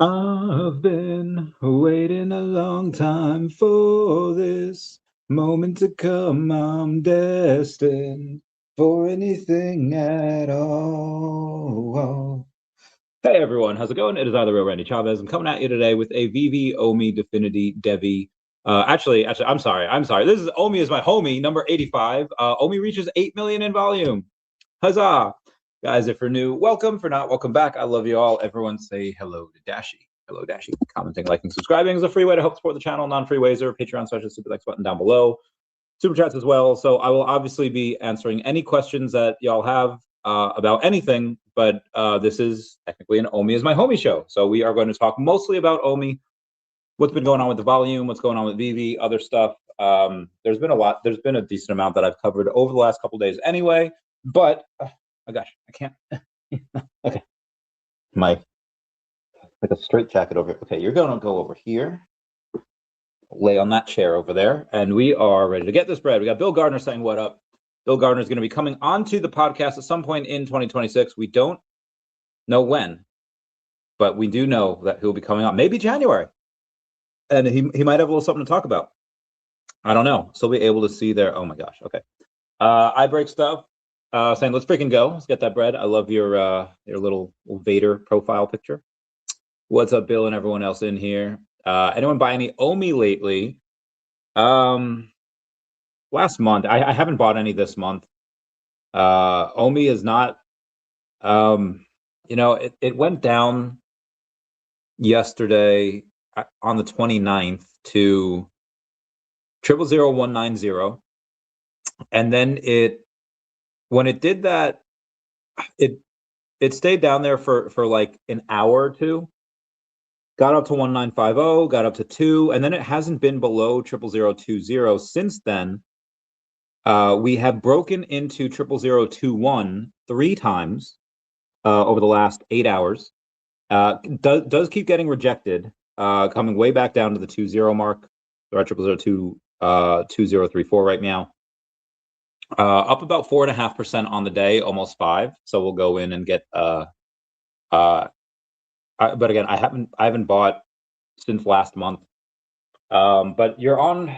I've been waiting a long time for this moment to come. I'm destined for anything at all. Hey everyone, how's it going? It is I, the real Randy Chavez. I'm coming at you today with a VeVe OMI Definity DEVVE. Actually, I'm sorry. This is OMI is my homie, number 85. OMI reaches 8 million in volume. Huzzah! Guys, if you're new, welcome. For not, welcome back. I love you all. Everyone say hello to Dashi. Hello, Dashi. Commenting, liking, subscribing is a free way to help support the channel. Non-free ways are Patreon / super likes button down below. Super chats as well. So I will obviously be answering any questions that y'all have about anything, but this is technically an OMI is my homie show. So we are going to talk mostly about OMI, what's been going on with the volume, what's going on with VeVe, other stuff. There's been a lot. There's been a decent amount that I've covered over the last couple of days anyway, but oh gosh, I can't. Okay, like a straight jacket over here. Okay, you're gonna go over here, lay on that chair over there, and we are ready to get this bread. We got Bill Gardner saying what up. Bill Gardner is going to be coming onto the podcast at some point in 2026. We don't know when, but we do know that he'll be coming on, maybe January, and he might have a little something to talk about. I don't know. So we'll be able to see there. Oh my gosh. Okay. I break stuff. Saying let's freaking go. Let's get that bread. I love your little Vader profile picture. What's up, Bill and everyone else in here? Anyone buy any OMI lately? Last month. I haven't bought any this month. OMI is not. It went down yesterday on the 29th to 000190, and then when it did that, it stayed down there for like an hour or two, got up to 1950, got up to 2, and then it hasn't been below 0020 since then. We have broken into 0021 3 times over the last 8 hours. Does keep getting rejected, coming way back down to the 20 mark. We're at 0002 2034 right now. Up about 4.5% on the day, almost 5. So we'll go in and get. But again, I haven't bought since last month. But we're on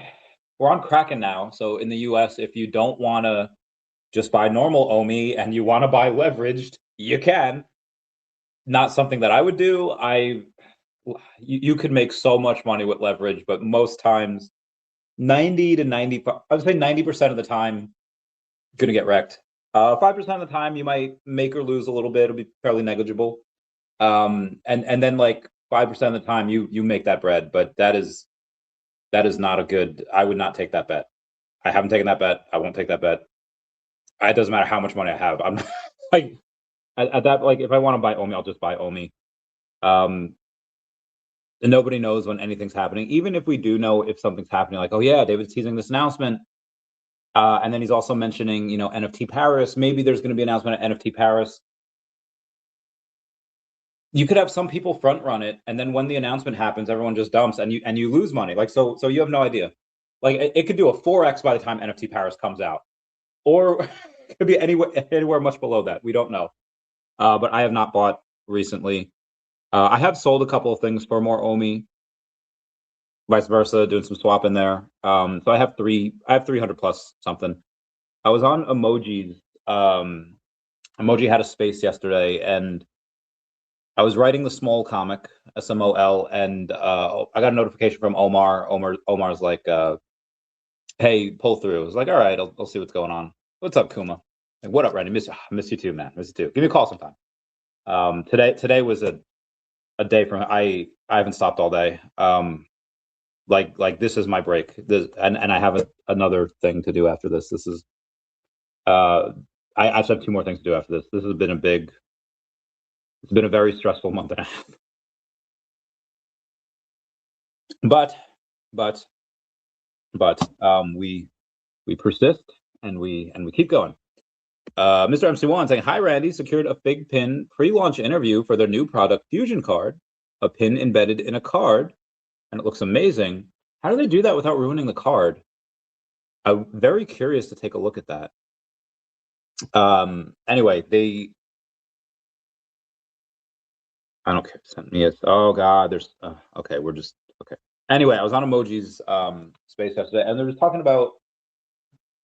Kraken now. So in the US, if you don't want to just buy normal OMI and you want to buy leveraged, you can. Not something that I would do. You could make so much money with leverage, but most times 90 to 95, I would say 90% of the time, going to get wrecked. 5% of the time, you might make or lose a little bit. It'll be fairly negligible. And then like 5% of the time, you make that bread. But that is not a good. I would not take that bet. I haven't taken that bet. I won't take that bet. It doesn't matter how much money I have. I'm like at that. Like if I want to buy OMI, I'll just buy OMI. And nobody knows when anything's happening. Even if we do know if something's happening, like, oh yeah, David's teasing this announcement. And then he's also mentioning, NFT Paris. Maybe there's going to be an announcement at NFT Paris. You could have some people front run it, and then when the announcement happens, everyone just dumps, and you lose money. Like so you have no idea. Like it could do a 4x by the time NFT Paris comes out, or it could be anywhere much below that. We don't know. But I have not bought recently. I have sold a couple of things for more OMI. Vice versa, doing some swap in there. So I have 300 plus something. I was on Emoji's. Emoji had a space yesterday, and I was writing the small comic, SMOL, and I got a notification from Omar. Omar's like, "Hey, pull through." I was like, "All right, I'll see what's going on." What's up, Kuma? Like, what up, Randy? Miss you too, man. Miss you too. Give me a call sometime. Today was a day from I haven't stopped all day. Like this is my break. And I have another thing to do after this. This is I actually have 2 more things to do after this. This has been it's been a very stressful month and a half. But we persist and we keep going. Mr. MC1 saying, "Hi Randy, secured a Fig Pin pre-launch interview for their new product Fusion card, a pin embedded in a card, and it looks amazing. How do they do that without ruining the card? I'm very curious to take a look at that." Anyway, I don't care. Send me it. Oh God, there's okay. We're just okay. Anyway, I was on Emoji's space yesterday, and they're just talking about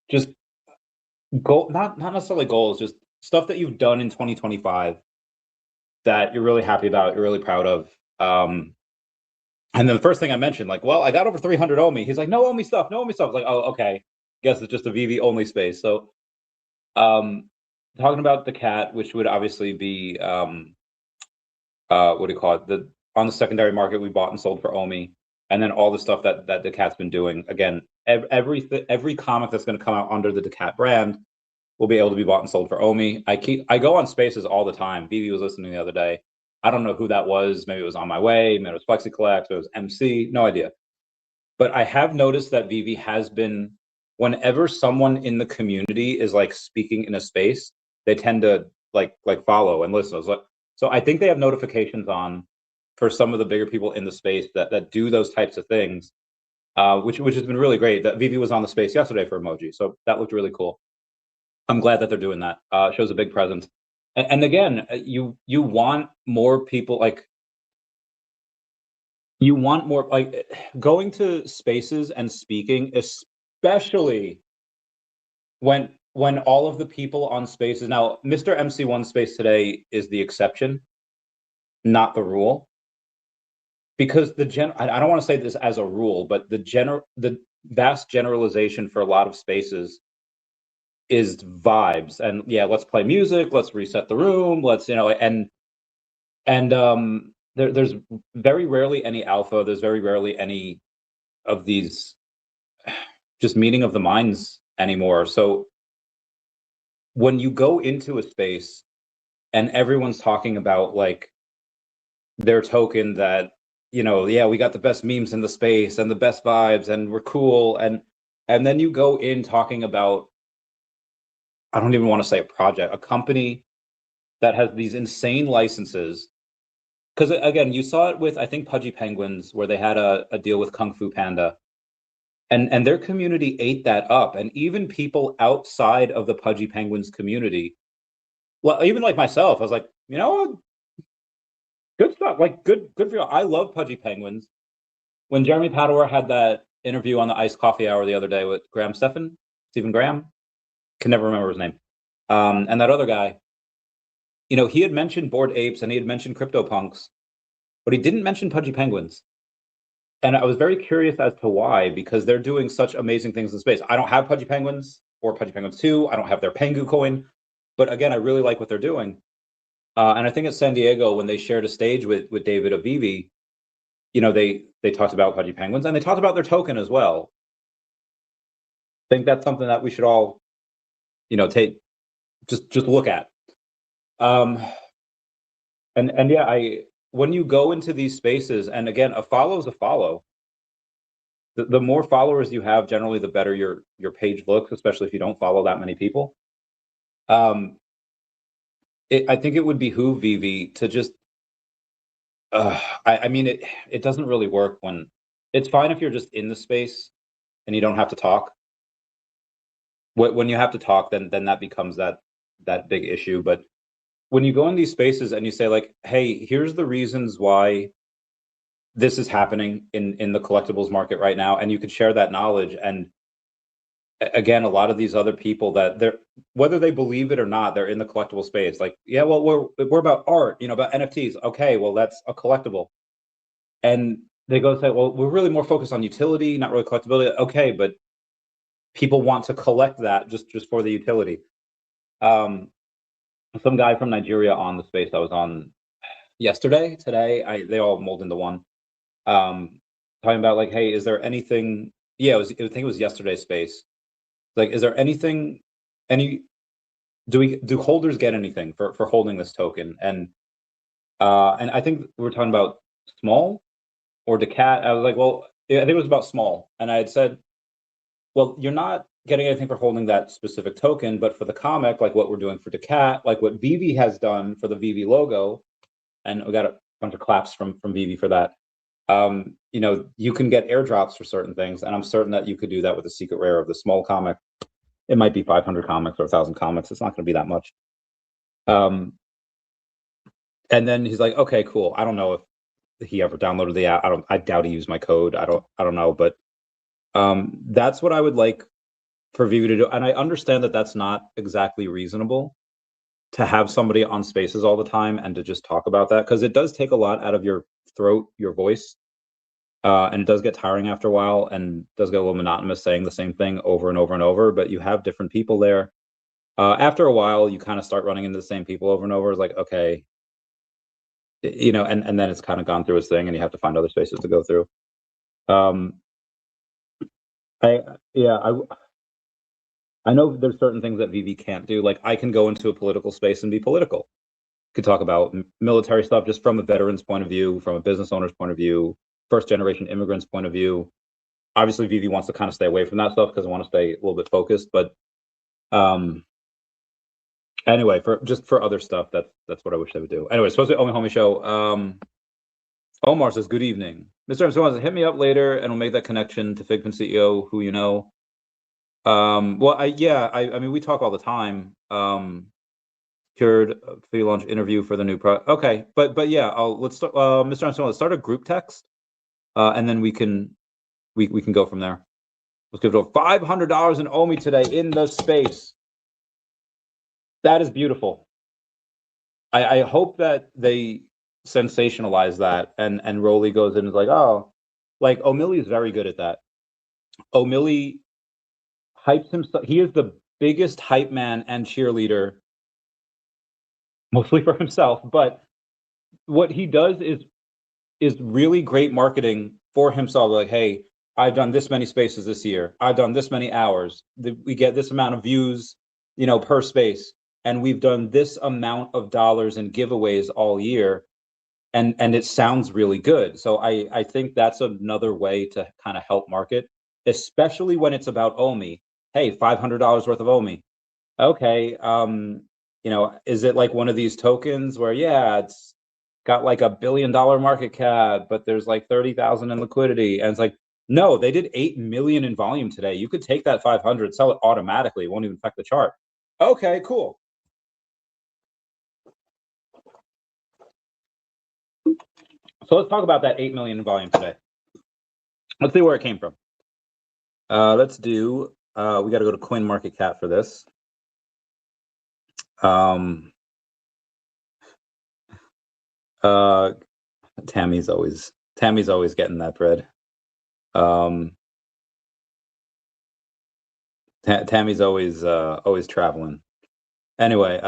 just goal, not necessarily goals, just stuff that you've done in 2025 that you're really happy about, you're really proud of. And then the first thing I mentioned, like, well, I got over 300 OMI. He's like, no OMI stuff, no OMI stuff. I was like, oh, okay. Guess it's just a VeVe only space. So, talking about daCat, which would obviously be what do you call it? On the secondary market, we bought and sold for OMI, and then all the stuff that daCat's been doing. Again, every comic that's going to come out under the daCat brand will be able to be bought and sold for OMI. I go on spaces all the time. VeVe was listening the other day. I don't know who that was. Maybe it was On My Way. Maybe it was FlexiCollect. It was MC. No idea. But I have noticed that VeVe has been, whenever someone in the community is like speaking in a space, they tend to like follow and listen. So I think they have notifications on for some of the bigger people in the space that do those types of things, which has been really great. That VeVe was on the space yesterday for Emoji, so that looked really cool. I'm glad that they're doing that. Shows a big presence. And again, you want more people, like, you want more, like, going to spaces and speaking, especially when all of the people on spaces. Now, Mr. MC1 space today is the exception, not the rule. Because I don't want to say this as a rule, but the vast generalization for a lot of spaces is vibes. And yeah, let's play music, let's reset the room, let's, and there's very rarely any alpha, there's very rarely any of these just meeting of the minds anymore. So when you go into a space and everyone's talking about like their token that, yeah, we got the best memes in the space and the best vibes and we're cool, and then you go in talking about, I don't even want to say a company that has these insane licenses. Because again, you saw it with, I think, Pudgy Penguins, where they had a deal with Kung Fu Panda, and their community ate that up. And even people outside of the Pudgy Penguins community, well, even like myself, I was like, good stuff, like good for you. I love Pudgy Penguins. When Jeremy Paddler had that interview on the Iced Coffee Hour the other day with Stephen Graham, can never remember his name, and that other guy, he had mentioned Bored Apes and he had mentioned CryptoPunks, but he didn't mention Pudgy Penguins. And I was very curious as to why, because they're doing such amazing things in space. I don't have Pudgy Penguins or Pudgy Penguins 2. I don't have their Pengu coin. But again, I really like what they're doing. And I think at San Diego, when they shared a stage with David of VeVe, they talked about Pudgy Penguins and they talked about their token as well. I think that's something that we should all, take, just look at. And yeah, when you go into these spaces, and again, a follow is a follow. The more followers you have, generally, the better your page looks, especially if you don't follow that many people. I think it would behoove VeVe to just, I mean, it doesn't really work when, it's fine if you're just in the space and you don't have to talk. When you have to talk, then that becomes that big issue. But when you go in these spaces and you say like, hey, here's the reasons why this is happening in the collectibles market right now, and you could share that knowledge. And again, a lot of these other people that whether they believe it or not, they're in the collectible space. Like, yeah, well, we're about art, about NFTs. Okay, well, that's a collectible. And they go say, well, we're really more focused on utility, not really collectability. Okay, but people want to collect that just for the utility. Some guy from Nigeria on the space I was on yesterday, today, they all mold into one. Talking about like, hey, is there anything? Yeah, I think it was yesterday's space. Like, is there anything? Do holders get anything for holding this token? And I think we were talking about small or daCat. I was like, well, I think it was about small, and I had said, well, you're not getting anything for holding that specific token, but for the comic, like what we're doing for daCat, like what VeVe has done for the VeVe logo, and we got a bunch of claps from VeVe for that. You can get airdrops for certain things, and I'm certain that you could do that with a secret rare of the small comic. It might be 500 comics or 1,000 comics. It's not going to be that much. And then he's like, okay, cool. I don't know if he ever downloaded the app. I doubt he used my code. I don't know, but that's what I would like for VeVe to do. And I understand that that's not exactly reasonable to have somebody on Spaces all the time and to just talk about that, because it does take a lot out of your throat, your voice, and it does get tiring after a while and does get a little monotonous saying the same thing over and over and over. But you have different people there. After a while, you kind of start running into the same people over and over. It's like, okay, you know, and then it's kind of gone through its thing, and you have to find other spaces to go through. Um, I yeah, I know there's certain things that VeVe can't do. Like I can go into a political space and be political. Could talk about military stuff just from a veteran's point of view, from a business owner's point of view, first generation immigrants' point of view. Obviously, VeVe wants to kind of stay away from that stuff because I want to stay a little bit focused. But anyway, for other stuff, that's what I wish they would do. Anyway, supposed to be OMI Homie Show. Omar says, good evening. Mr. MC wants to hit me up later and we'll make that connection to Figment CEO, who you know. Well, I mean, we talk all the time. Cured free launch interview for the new product. Okay, but yeah, let's start. Mr. MC, let's start a group text, and then we can go from there. Let's give it $500 in OMI today in the space. That is beautiful. I hope that they sensationalize that and Rolly goes in and is like, oh, like O'Malley is very good at that. O'Malley hypes himself. He is the biggest hype man and cheerleader, mostly for himself. But what he does is really great marketing for himself. Like, hey, I've done this many spaces this year. I've done this many hours. We get this amount of views, you know, per space. And we've done this amount of dollars in giveaways all year. And it sounds really good. So I think that's another way to kind of help market, especially when it's about OMI. Hey, $500 worth of OMI. Okay, you know, is it like one of these tokens where, yeah, it's got like $1 billion market cap, but there's like 30,000 in liquidity? And it's like, no, they did 8 million in volume today. You could take that 500, sell it automatically. It won't even affect the chart. Okay, cool. So let's talk about that 8 million in volume today. Let's see where it came from. Let's do, we got to go to CoinMarketCap for this. Tammy's always getting that bread. Tammy's always traveling. Anyway,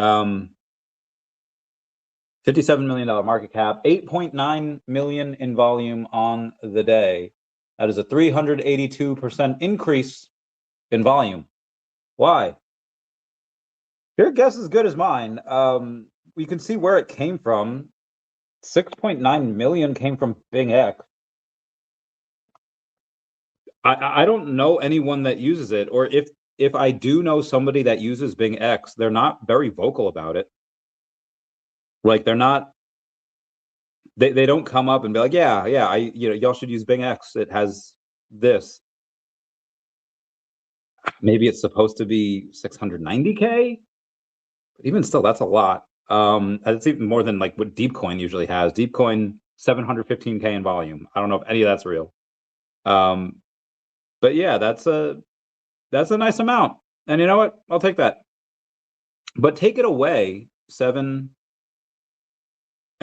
$57 million market cap, 8.9 million in volume on the day. That is a 382% increase in volume. Why? Your guess is good as mine. We can see where it came from. 6.9 million came from Bing X. I don't know anyone that uses it, or if I do know somebody that uses Bing X, they're not very vocal about it. Like they're not, they don't come up and be like, yeah, y'all should use Bing X. It has this. Maybe it's supposed to be 690K, but even still, that's a lot. It's even more than like what DeepCoin usually has. DeepCoin 715K in volume. I don't know if any of that's real. But yeah, that's a nice amount. And you know what? I'll take that. But take it away, 7.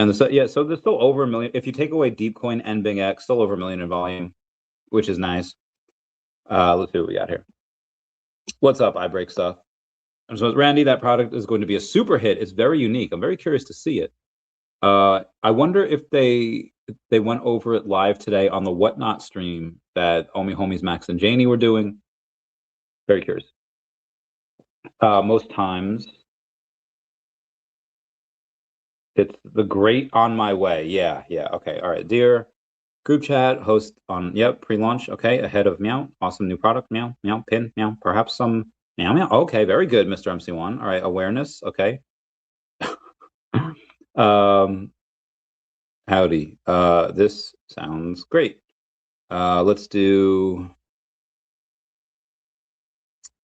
And so yeah, so there's still over 1 million. If you take away DeepCoin and Bing X, still over 1 million in volume, which is nice. Let's see what we got here. What's up, iBreak stuff? So Randy, that product is going to be a super hit. It's very unique. I'm very curious to see it. I wonder if they went over it live today on the Whatnot stream that OMI Homies Max and Janie were doing. Very curious. Most times it's the great on my way. Yeah. Okay. All right. Dear group chat host on, yep, pre-launch. Okay. Ahead of meow. Awesome new product. Meow, meow, pin, meow. Perhaps some meow, meow. Okay. Very good, Mr. MC1. All right. Awareness. Okay. Howdy. This sounds great. Let's do,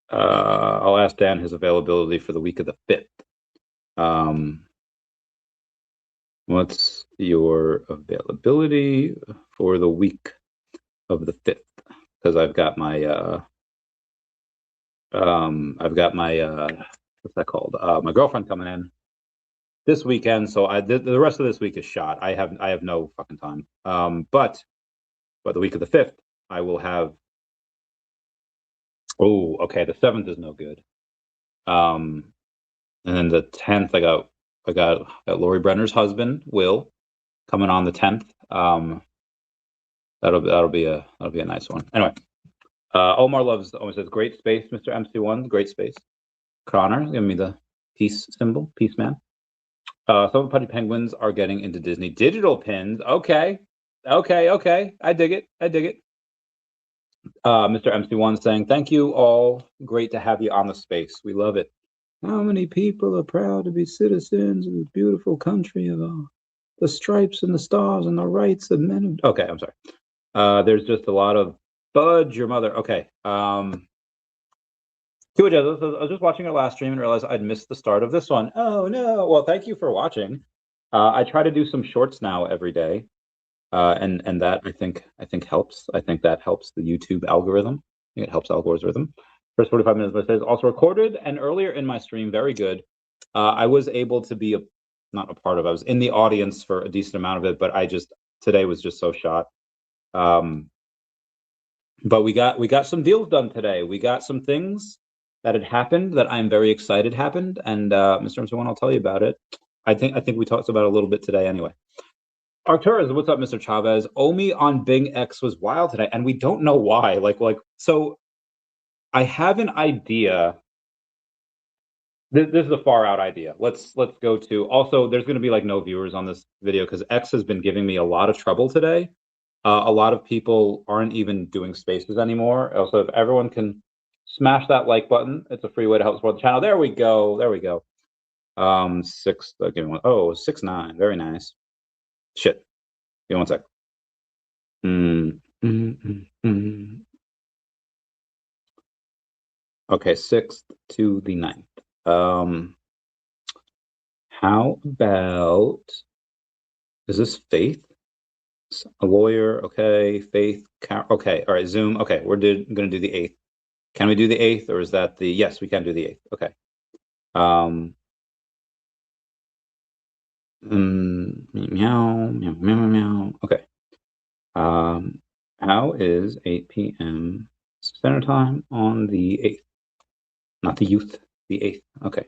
I'll ask Dan his availability for the week of the 5th. What's your availability for the week of the 5th? Because I've got my what's that called? My girlfriend coming in this weekend, so the rest of this week is shot. I have no fucking time. But the week of the 5th, I will have. Oh, okay. The 7th is no good. And then the 10th, I got Lori Brenner's husband, Will, coming on the 10th. That'll be a nice one. Anyway, Omar says great space, Mr. MC1, great space. Connor, give me the peace symbol, peace man. Some of the Putty Penguins are getting into Disney digital pins. Okay. I dig it. Mr. MC1 saying, thank you all. Great to have you on the space. We love it. How many people are proud to be citizens of this beautiful country of the stripes and the stars and the rights of men? Okay, I'm sorry. There's just a lot of fudge your mother. Okay. I was just watching our last stream and realized I'd missed the start of this one. Oh no. Well, thank you for watching. I try to do some shorts now every day. And that I think helps. I think that helps the YouTube algorithm. I think it helps algorithm. First 45 minutes, but it says also recorded. And earlier in my stream, very good. I was able to be not a part of. I was in the audience for a decent amount of it, but today was just so shot. But we got some deals done today. We got some things that had happened that I'm very excited happened. And Mr. MC1, I'll tell you about it. I think we talked about it a little bit today anyway. Arcturus, what's up, Mr. Chavez? OMI on Bing X was wild today, and we don't know why. So I have an idea. This is a far out idea. Let's go to. Also, there's going to be no viewers on this video because X has been giving me a lot of trouble today. A lot of people aren't even doing spaces anymore. Also, if everyone can smash that like button, it's a free way to help support the channel. There we go. 6'9", very nice. Shit. Give me 1 sec. Okay, 6th to the 9th. How about, is this Faith? A lawyer, okay. Faith, okay. All right, Zoom. Okay, we're going to do the 8th. Can we do the 8th, or is that the, yes, we can do the 8th. Okay. Meow. Okay. How is 8 p.m. Center time on the 8th? Not the youth, the 8th. Okay.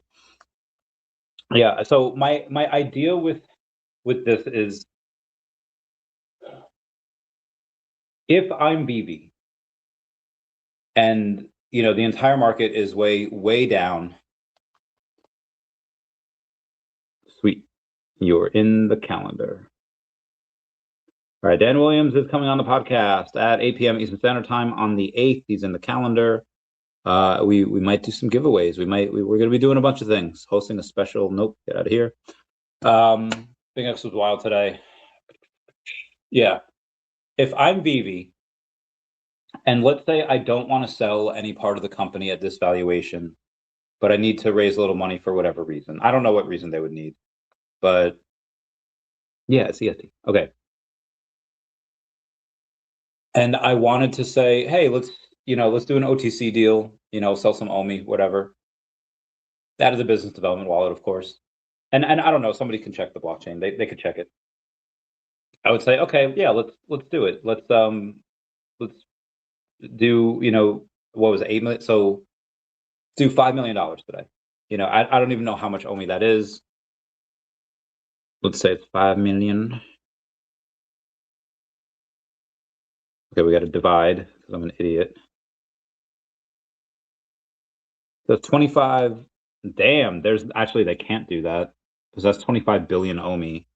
Yeah. So my idea with this is, if I'm VeVe, and the entire market is way down. Sweet. You're in the calendar. All right, Dan Williams is coming on the podcast at 8 p.m. Eastern Standard Time on the 8th. He's in the calendar. We might do some giveaways. We're going to be doing a bunch of things. Hosting a special. Nope, get out of here. Big X was wild today. Yeah, if I'm VeVe, and let's say I don't want to sell any part of the company at this valuation, but I need to raise a little money for whatever reason. I don't know what reason they would need, but yeah, it's EST. Okay. And I wanted to say, hey, let's do an OTC deal, sell some OMI, whatever. That is a business development wallet, of course. And I don't know, somebody can check the blockchain. They could check it. I would say, okay, yeah, let's do it. Let's do, what was it, 8 million? So do $5 million today. I don't even know how much OMI that is. Let's say it's 5 million. Okay, we got to divide because I'm an idiot. So 25. Damn, they can't do that because that's 25 billion OMI.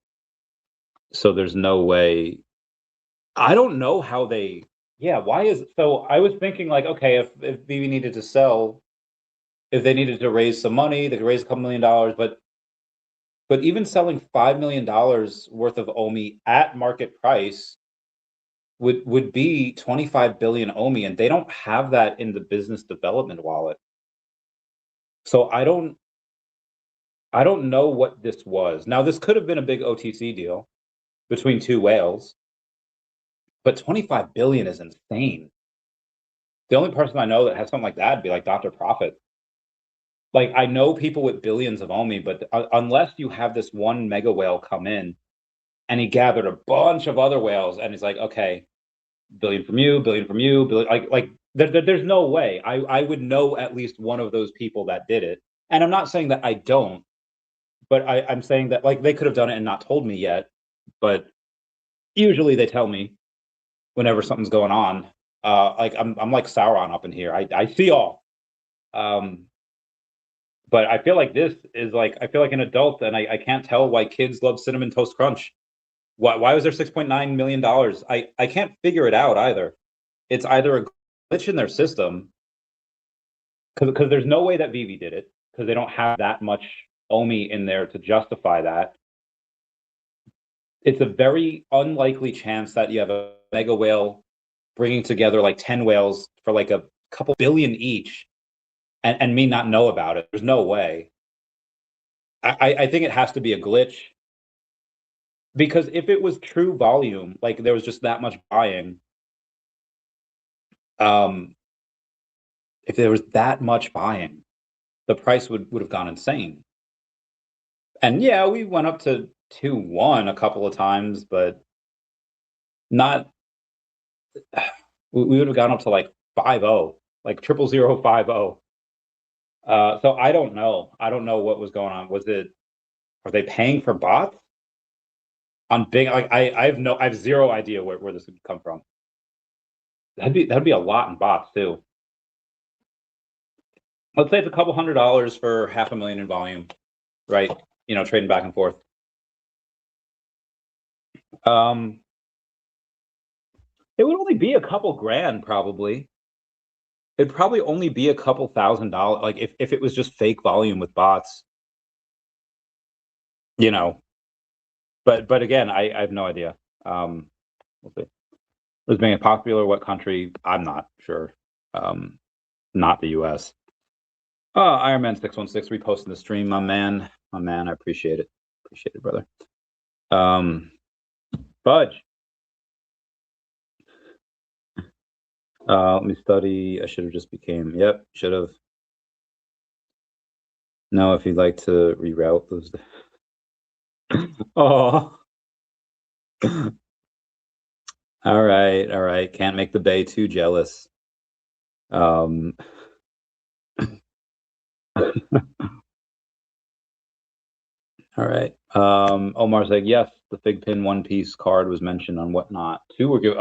So there's no way. I don't know how they. Yeah, why is it? So I was thinking okay, if VeVe needed to sell, if they needed to raise some money, they could raise a couple $1 million. But even selling $5 million worth of OMI at market price would be 25 billion OMI, and they don't have that in the business development wallet. So I don't. I don't know what this was. Now, this could have been a big OTC deal between two whales, but 25 billion is insane. The only person I know that has something like that would be like Dr. Profit. Like, I know people with billions of OMI, but unless you have this one mega whale come in and he gathered a bunch of other whales and he's like, okay, billion from you, billion, like there's no way. I would know at least one of those people that did it. And I'm not saying that I don't, but I'm saying that like they could have done it and not told me yet. But usually they tell me whenever something's going on. Like I'm like Sauron up in here. I see all. But I feel like this is like I feel like an adult, and I can't tell why kids love Cinnamon Toast Crunch. Why was there $6.9 million? I can't figure it out either. It's either a glitch in their system, because there's no way that VeVe did it, because they don't have that much OMI in there to justify that. It's a very unlikely chance that you have a mega whale bringing together like 10 whales for like a couple billion each, and me not know about it. There's no way. I think it has to be a glitch, because if it was true volume, like there was just that much buying, if there was that much buying, the price would have gone insane. And yeah, we went up to 2-1 a couple of times, but not. We would have gone up to like 5-0, like 00050. So I don't know. I don't know what was going on. Are they paying for bots on big? Like I have zero idea where this would come from. That'd be a lot in bots too. Let's say it's a couple $100 for $500,000 in volume, right? You know, trading back and forth. It would only be a couple grand, probably. It'd probably only be a couple $1,000, like if it was just fake volume with bots, you know. But again, I have no idea. We'll see. Was being popular, what country? I'm not sure. Not the US. Oh, Iron Man 616 reposting the stream, my man. I appreciate it. Appreciate it, brother. Fudge. Let me study. I should have just became. Yep, should have. No, if you'd like to reroute those. Oh. All right. Can't make the Bay too jealous. All right. Omar's like, yes, the Fig Pin One Piece card was mentioned on Whatnot. 2 were given.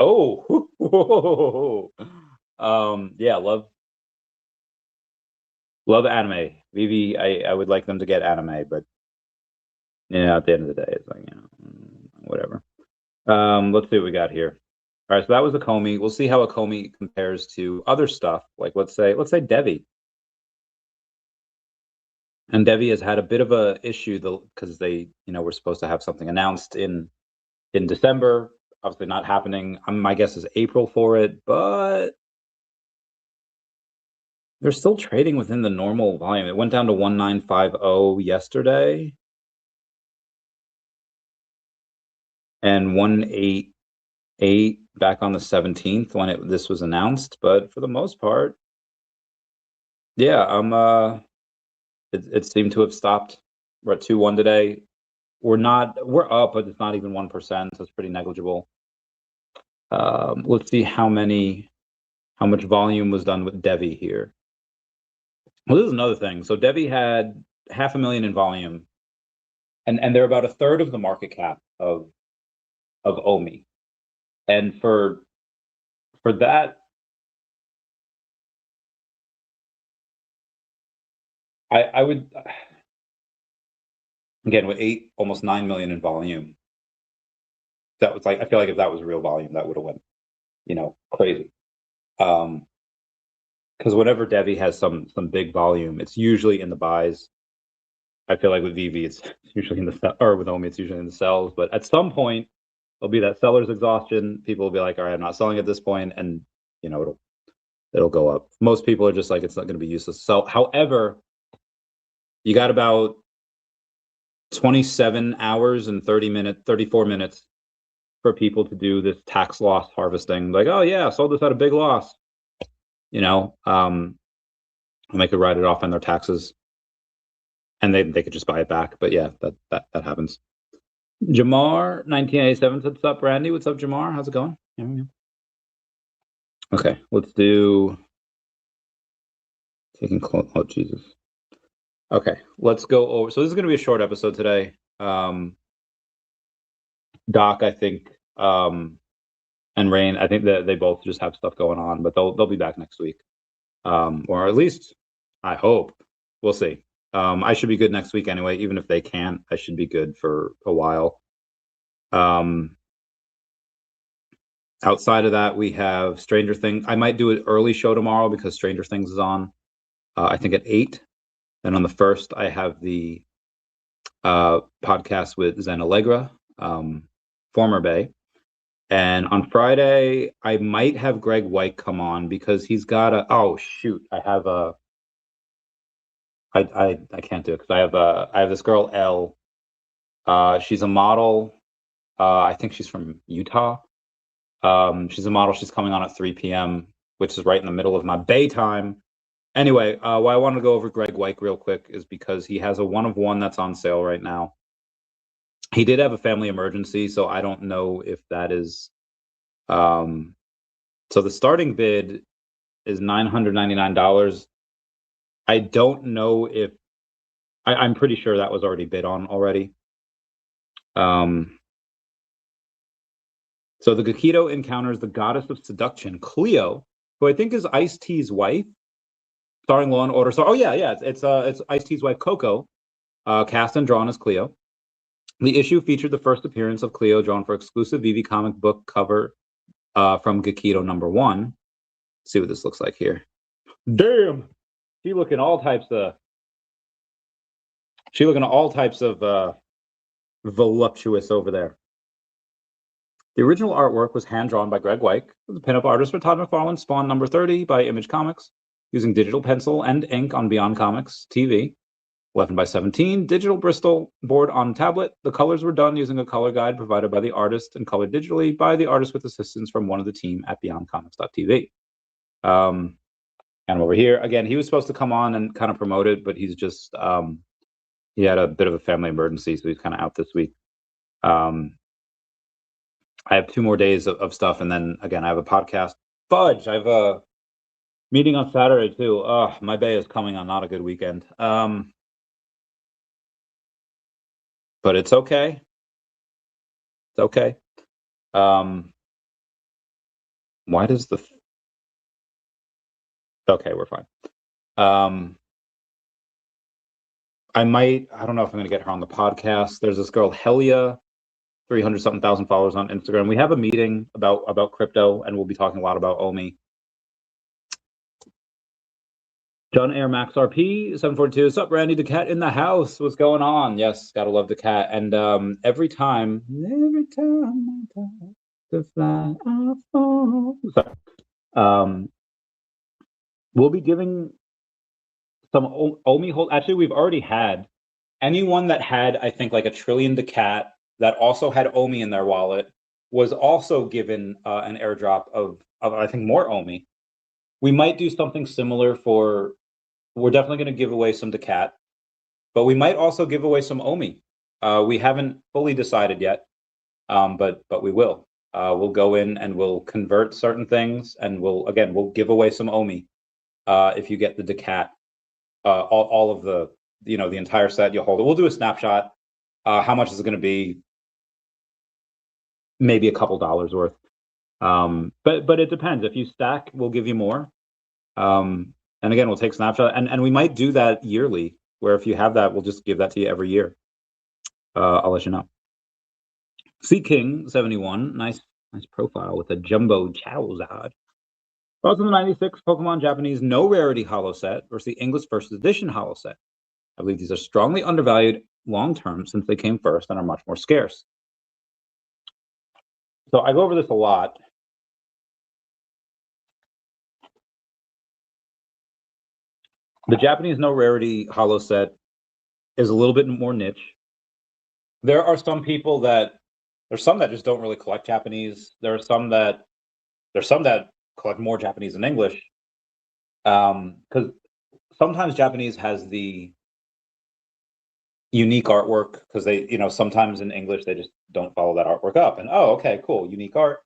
Oh, yeah, love anime. VeVe, I would like them to get anime, but yeah, at the end of the day, it's like, you know, whatever. Let's see what we got here. All right, so that was a Comey. We'll see how a Comey compares to other stuff. Like let's say DEVVE. And DEVVE has had a bit of a issue because they, you know, were supposed to have something announced in December. Obviously not happening. My guess is April for it, but they're still trading within the normal volume. It went down to 1950 yesterday and 188 back on the 17th when this was announced. But for the most part, yeah, it seemed to have stopped. We're at 2-1 today. We're up, but it's not even 1%, so it's pretty negligible. Let's see how much volume was done with DEVVE here. Well, this is another thing. So DEVVE had 500,000 in volume, and they're about a third of the market cap of OMI. And for that, I would, again, with almost 9 million in volume, that was like, I feel like if that was real volume, that would have went, you know, crazy. Because whenever DEVVE has some big volume, it's usually in the buys. I feel like with VeVe, it's usually in the or with OMI, it's usually in the sells. But at some point, there'll be that seller's exhaustion. People will be like, all right, I'm not selling at this point, and you know, it'll go up. Most people are just like, it's not going to be useless. So, however, you got about 27 hours and 34 minutes for people to do this tax loss harvesting. Like, oh yeah, sold this at a big loss. You know, and they could write it off on their taxes, and they could just buy it back. But yeah, that happens. Jamar 1987 said, "What's up, Randy? What's up, Jamar? How's it going?" Okay, let's do taking close. Oh Jesus. Okay, let's go over. So this is going to be a short episode today. Doc, I think, and Rain, I think that they both just have stuff going on, but they'll be back next week, or at least I hope. We'll see. I should be good next week anyway. Even if they can't, I should be good for a while. Outside of that, we have Stranger Things. I might do an early show tomorrow because Stranger Things is on. I think at 8. Then on the 1st, I have the podcast with Zen Allegra, former Bay. And on Friday, I might have Greg White come on because he's got a. Oh shoot! I have a. I can't do it because I have this girl Elle. She's a model. I think she's from Utah. She's a model. She's coming on at 3 p.m., which is right in the middle of my Bay time. Anyway, why I want to go over Greg White real quick is because he has a 1-of-1 that's on sale right now. He did have a family emergency, so I don't know if that is. So the starting bid is $999. I don't know if I'm pretty sure that was already bid on already. So the Gakito encounters the goddess of seduction, Cleo, who I think is Ice-T's wife, starring Law and Order. So, oh yeah, it's Ice-T's wife, Coco, cast and drawn as Cleo. The issue featured the first appearance of Cleo, drawn for exclusive VeVe comic book cover from Gakito #1. Let's see what this looks like here. Damn, she looking all types of voluptuous over there. The original artwork was hand-drawn by Greg White, the pinup artist for Todd McFarlane's Spawn #30 by Image Comics, using digital pencil and ink on Beyond Comics TV. 11x17, digital Bristol board on tablet. The colors were done using a color guide provided by the artist and colored digitally by the artist with assistance from one of the team at BeyondComics.tv. And over here, again, he was supposed to come on and kind of promote it, but he's just, he had a bit of a family emergency, so he's kind of out this week. I have 2 more days of stuff, and then again, I have a podcast. Fudge! I have a meeting on Saturday too. My Bay is coming on not a good weekend. But it's okay. It's okay. Why does the? Okay, we're fine. I don't know if I'm gonna get her on the podcast. There's this girl Helia, 300-something thousand followers on Instagram. We have a meeting about crypto, and we'll be talking a lot about OMI. John Air Max RP 742. What's up, Randy? daCat in the house. What's going on? Yes, gotta love daCat. And every time I try to fly, I fall. Sorry. We'll be giving some OMI hold. Actually, we've already had anyone that had, I think, like 1 trillion daCat that also had OMI in their wallet was also given an airdrop of I think more OMI. We might do something similar for. We're definitely going to give away some daCat, but we might also give away some OMI. We haven't fully decided yet, but we will. We'll go in and we'll convert certain things, and we'll give away some OMI if you get the daCat, all of the the entire set. You'll hold it. We'll do a snapshot. How much is it going to be? Maybe a couple dollars worth. But it depends. If you stack, we'll give you more. And again, we'll take snapshot, and we might do that yearly, where if you have that, we'll just give that to you every year. I'll let you know. Sea King 71, nice profile with a jumbo Charizard. Also the 96 Pokemon Japanese no rarity holo set versus the English first edition holo set. I believe these are strongly undervalued long term since they came first and are much more scarce. So I go over this a lot. The Japanese no rarity holo set is a little bit more niche. There are some people there's some that just don't really collect Japanese. There's some that collect more Japanese than English. Because sometimes Japanese has the unique artwork, because they, sometimes in English they just don't follow that artwork up. And oh, okay, cool, unique art.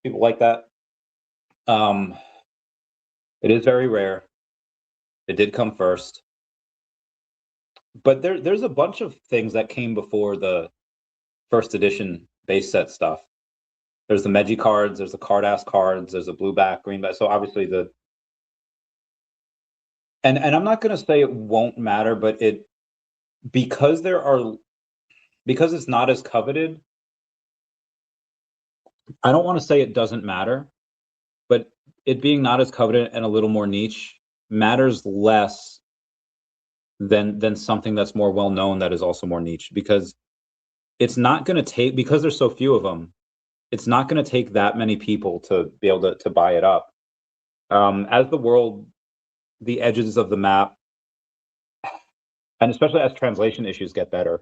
People like that. It is very rare. It did come first. But there's a bunch of things that came before the first edition base set stuff. There's the Meiji cards, there's the card-ass cards, there's a blue back, green back. So obviously and I'm not gonna say it won't matter, but because it's not as coveted, I don't want to say it doesn't matter, but it being not as coveted and a little more niche matters less than something that's more well known that is also more niche, because it's not going to take, because there's so few of them, it's not going to take that many people to be able to buy it up. As the edges of the map, and especially as translation issues get better,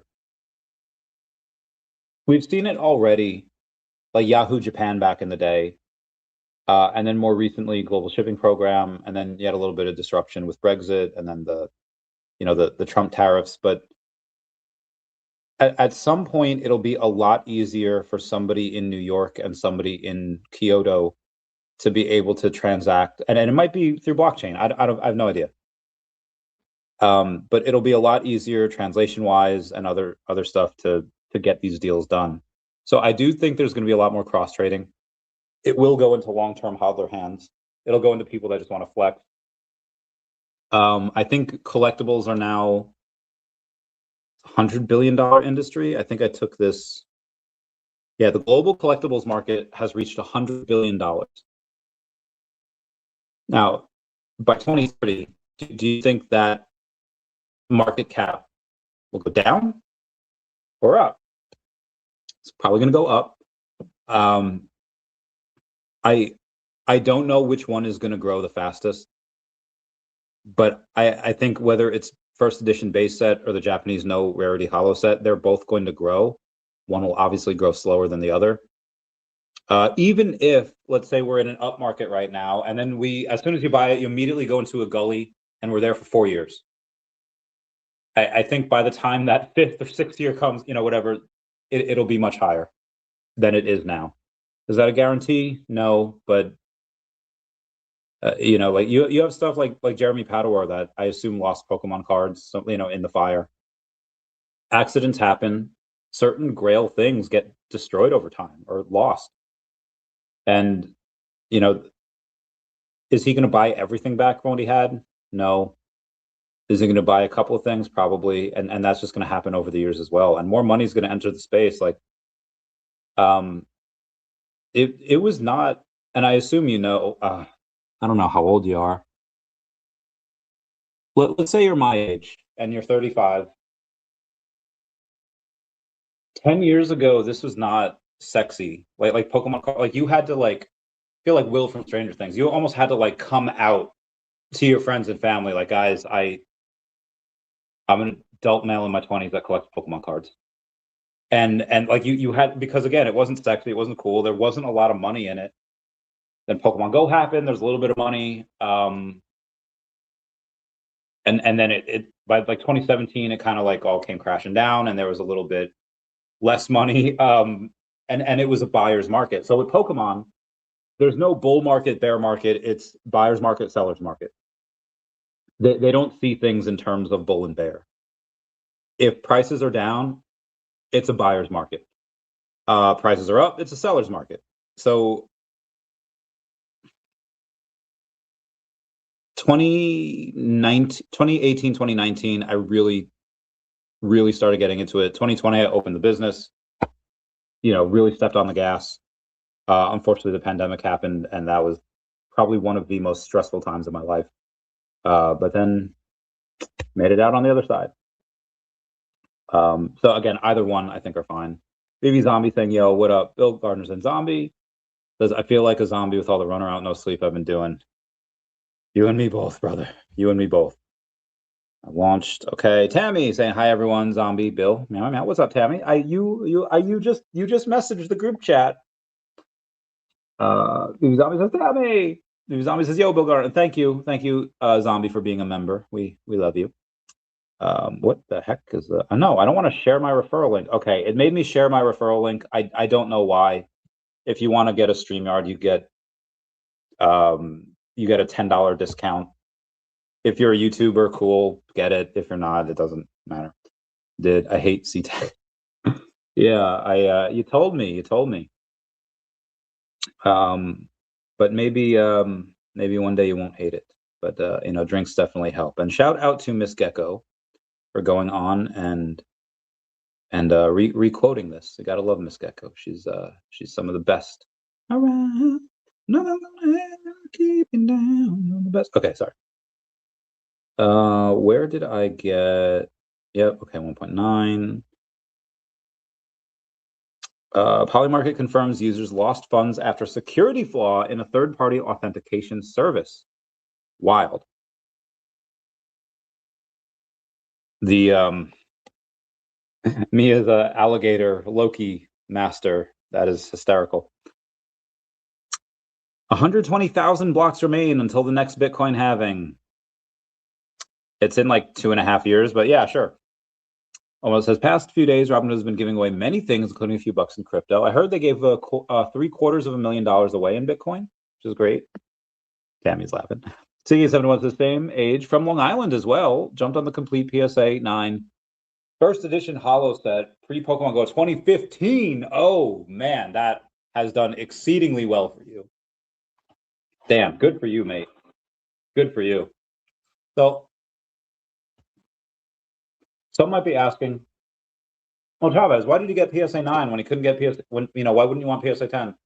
we've seen it already, like Yahoo Japan back in the day, and then more recently global shipping program, and then you had a little bit of disruption with Brexit, and then the Trump tariffs. But at some point, it'll be a lot easier for somebody in New York and somebody in Kyoto to be able to transact, and it might be through blockchain. I have no idea. But it'll be a lot easier translation-wise and other stuff to get these deals done. So I do think there's going to be a lot more cross trading. It will go into long-term hodler hands. It'll go into people that just want to flex. I think collectibles are now $100 billion industry. I think I took this. Yeah, the global collectibles market has reached $100 billion. Now, by 2030, do you think that market cap will go down or up? It's probably going to go up. I don't know which one is going to grow the fastest, but I think whether it's first edition base set or the Japanese no rarity holo set, they're both going to grow. One will obviously grow slower than the other. Even if, let's say, we're in an up market right now, and then as soon as you buy it, you immediately go into a gully, and we're there for 4 years. I think by the time that 5th or 6th year comes, whatever, it'll be much higher than it is now. Is that a guarantee? No, but like you have stuff like Jeremy Padawar that I assume lost Pokemon cards, in the fire. Accidents happen. Certain Grail things get destroyed over time or lost. And, is he going to buy everything back from what he had? No. Is he going to buy a couple of things? Probably. And that's just going to happen over the years as well. And more money is going to enter the space. Like, it was not, and I assume I don't know how old you are. Let's say you're my age and you're 35. 10 years ago, this was not sexy. Like Pokemon card, like you had to feel like Will from Stranger Things. You almost had to come out to your friends and family, like, guys, I'm an adult male in my 20s that collects Pokemon cards. And like you had, because again, it wasn't sexy, it wasn't cool, there wasn't a lot of money in it. Then Pokemon Go happened, there's a little bit of money. And then it by 2017, it kind of all came crashing down, and there was a little bit less money. And it was a buyer's market. So with Pokemon, there's no bull market, bear market, it's buyer's market, seller's market. They don't see things in terms of bull and bear. If prices are down, it's a buyer's market. Prices are up, it's a seller's market. So 2018, 2019, I really started getting into it. 2020, I opened the business, really stepped on the gas. Unfortunately, the pandemic happened, and that was probably one of the most stressful times of my life. But then made it out on the other side. So again, either one I think are fine. VeVe Zombie saying, yo, what up? Bill Gardner's in Zombie. Says, I feel like a zombie with all the run around, no sleep I've been doing. You and me both, brother. You and me both. I launched. Okay, Tammy saying hi everyone. Zombie Bill. Meow meow. What's up, Tammy? You just messaged the group chat. Zombie says Tammy. Zombie says yo Bill Garden. Thank you, Zombie, for being a member. We love you. What the heck is the? No, I don't want to share my referral link. Okay, it made me share my referral link. I don't know why. If you want to get a StreamYard, you get a $10 discount. If you're a YouTuber, cool, get it. If you're not, it doesn't matter. I hate CTech? Yeah, you told me. But maybe one day you won't hate it. But drinks definitely help. And shout out to Miss Gecko for going on and re-quoting this. You gotta love Miss Gecko. She's some of the best around. No, keeping down the best. Okay, sorry. Where did I get? Yep. Okay, 1.9. Polymarket confirms users lost funds after security flaw in a third-party authentication service. Wild. The Mia's alligator Loki master. That is hysterical. 120,000 blocks remain until the next Bitcoin halving. It's in like 2.5 years, but yeah, sure. Almost says past few days, Robinhood has been giving away many things, including a few bucks in crypto. I heard they gave $750,000 away in Bitcoin, which is great. Tammy's laughing. CE71's the same age, from Long Island as well. Jumped on the complete PSA 9 first edition holo set pre-Pokemon Go 2015. Oh man, that has done exceedingly well for you. Damn, good for you, mate. Good for you. So some might be asking, well, Chavez, why did you get PSA 9 when he couldn't get PSA? Why wouldn't you want PSA 10?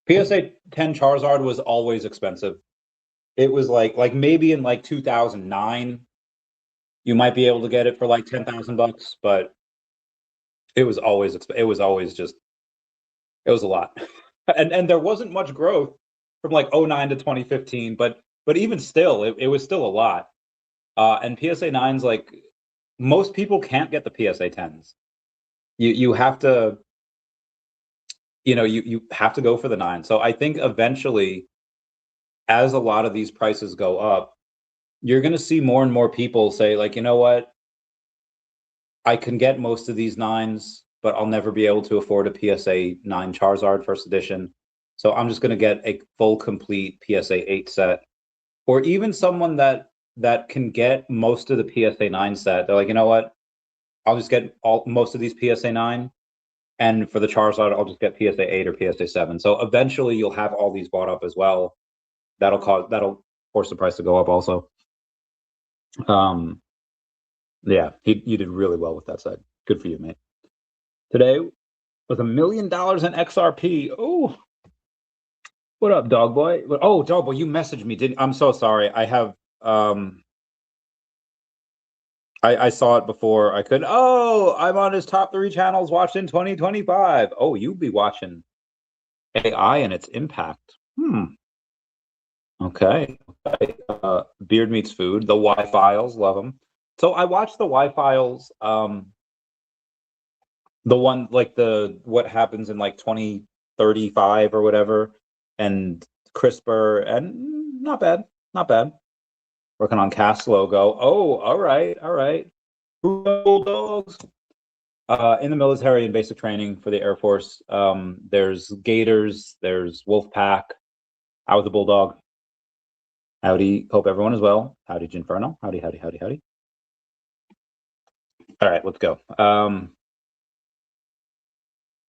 PSA 10 Charizard was always expensive. It was like maybe in like 2009, you might be able to get it for like $10,000, but it was always a lot. and there wasn't much growth from like 2009 to 2015, but even still, it was still a lot. And PSA 9's like, most people can't get the PSA 10s. You have to, you have to go for the 9. So I think eventually, as a lot of these prices go up, you're going to see more and more people say, like, you know what, I can get most of these 9s, but I'll never be able to afford a PSA 9 Charizard first edition. So I'm just going to get a full complete PSA 8 set. Or even someone that can get most of the PSA 9 set. They're like, you know what, I'll just get most of these PSA 9. And for the Charizard, I'll just get PSA 8 or PSA 7. So eventually you'll have all these bought up as well. That'll force the price to go up also. Yeah, you did really well with that side. Good for you, mate. Today was $1 million in XRP. Oh, what up, dog boy? Oh, dog boy, you messaged me. I'm so sorry. I have I saw it before I could. Oh, I'm on his top 3 channels watched in 2025. Oh, you'll be watching AI and its impact. Okay. Beard Meets Food, the Y-Files, love them. So I watched the Y-Files, the one like what happens in like 2035 or whatever, and CRISPR, and not bad. Working on cast logo. Oh, all right. Bulldogs. In the military and basic training for the Air Force, there's Gators, there's Wolfpack. I was a Bulldog. Howdy, hope everyone is well. Howdy, Ginferno. Howdy. All right, let's go.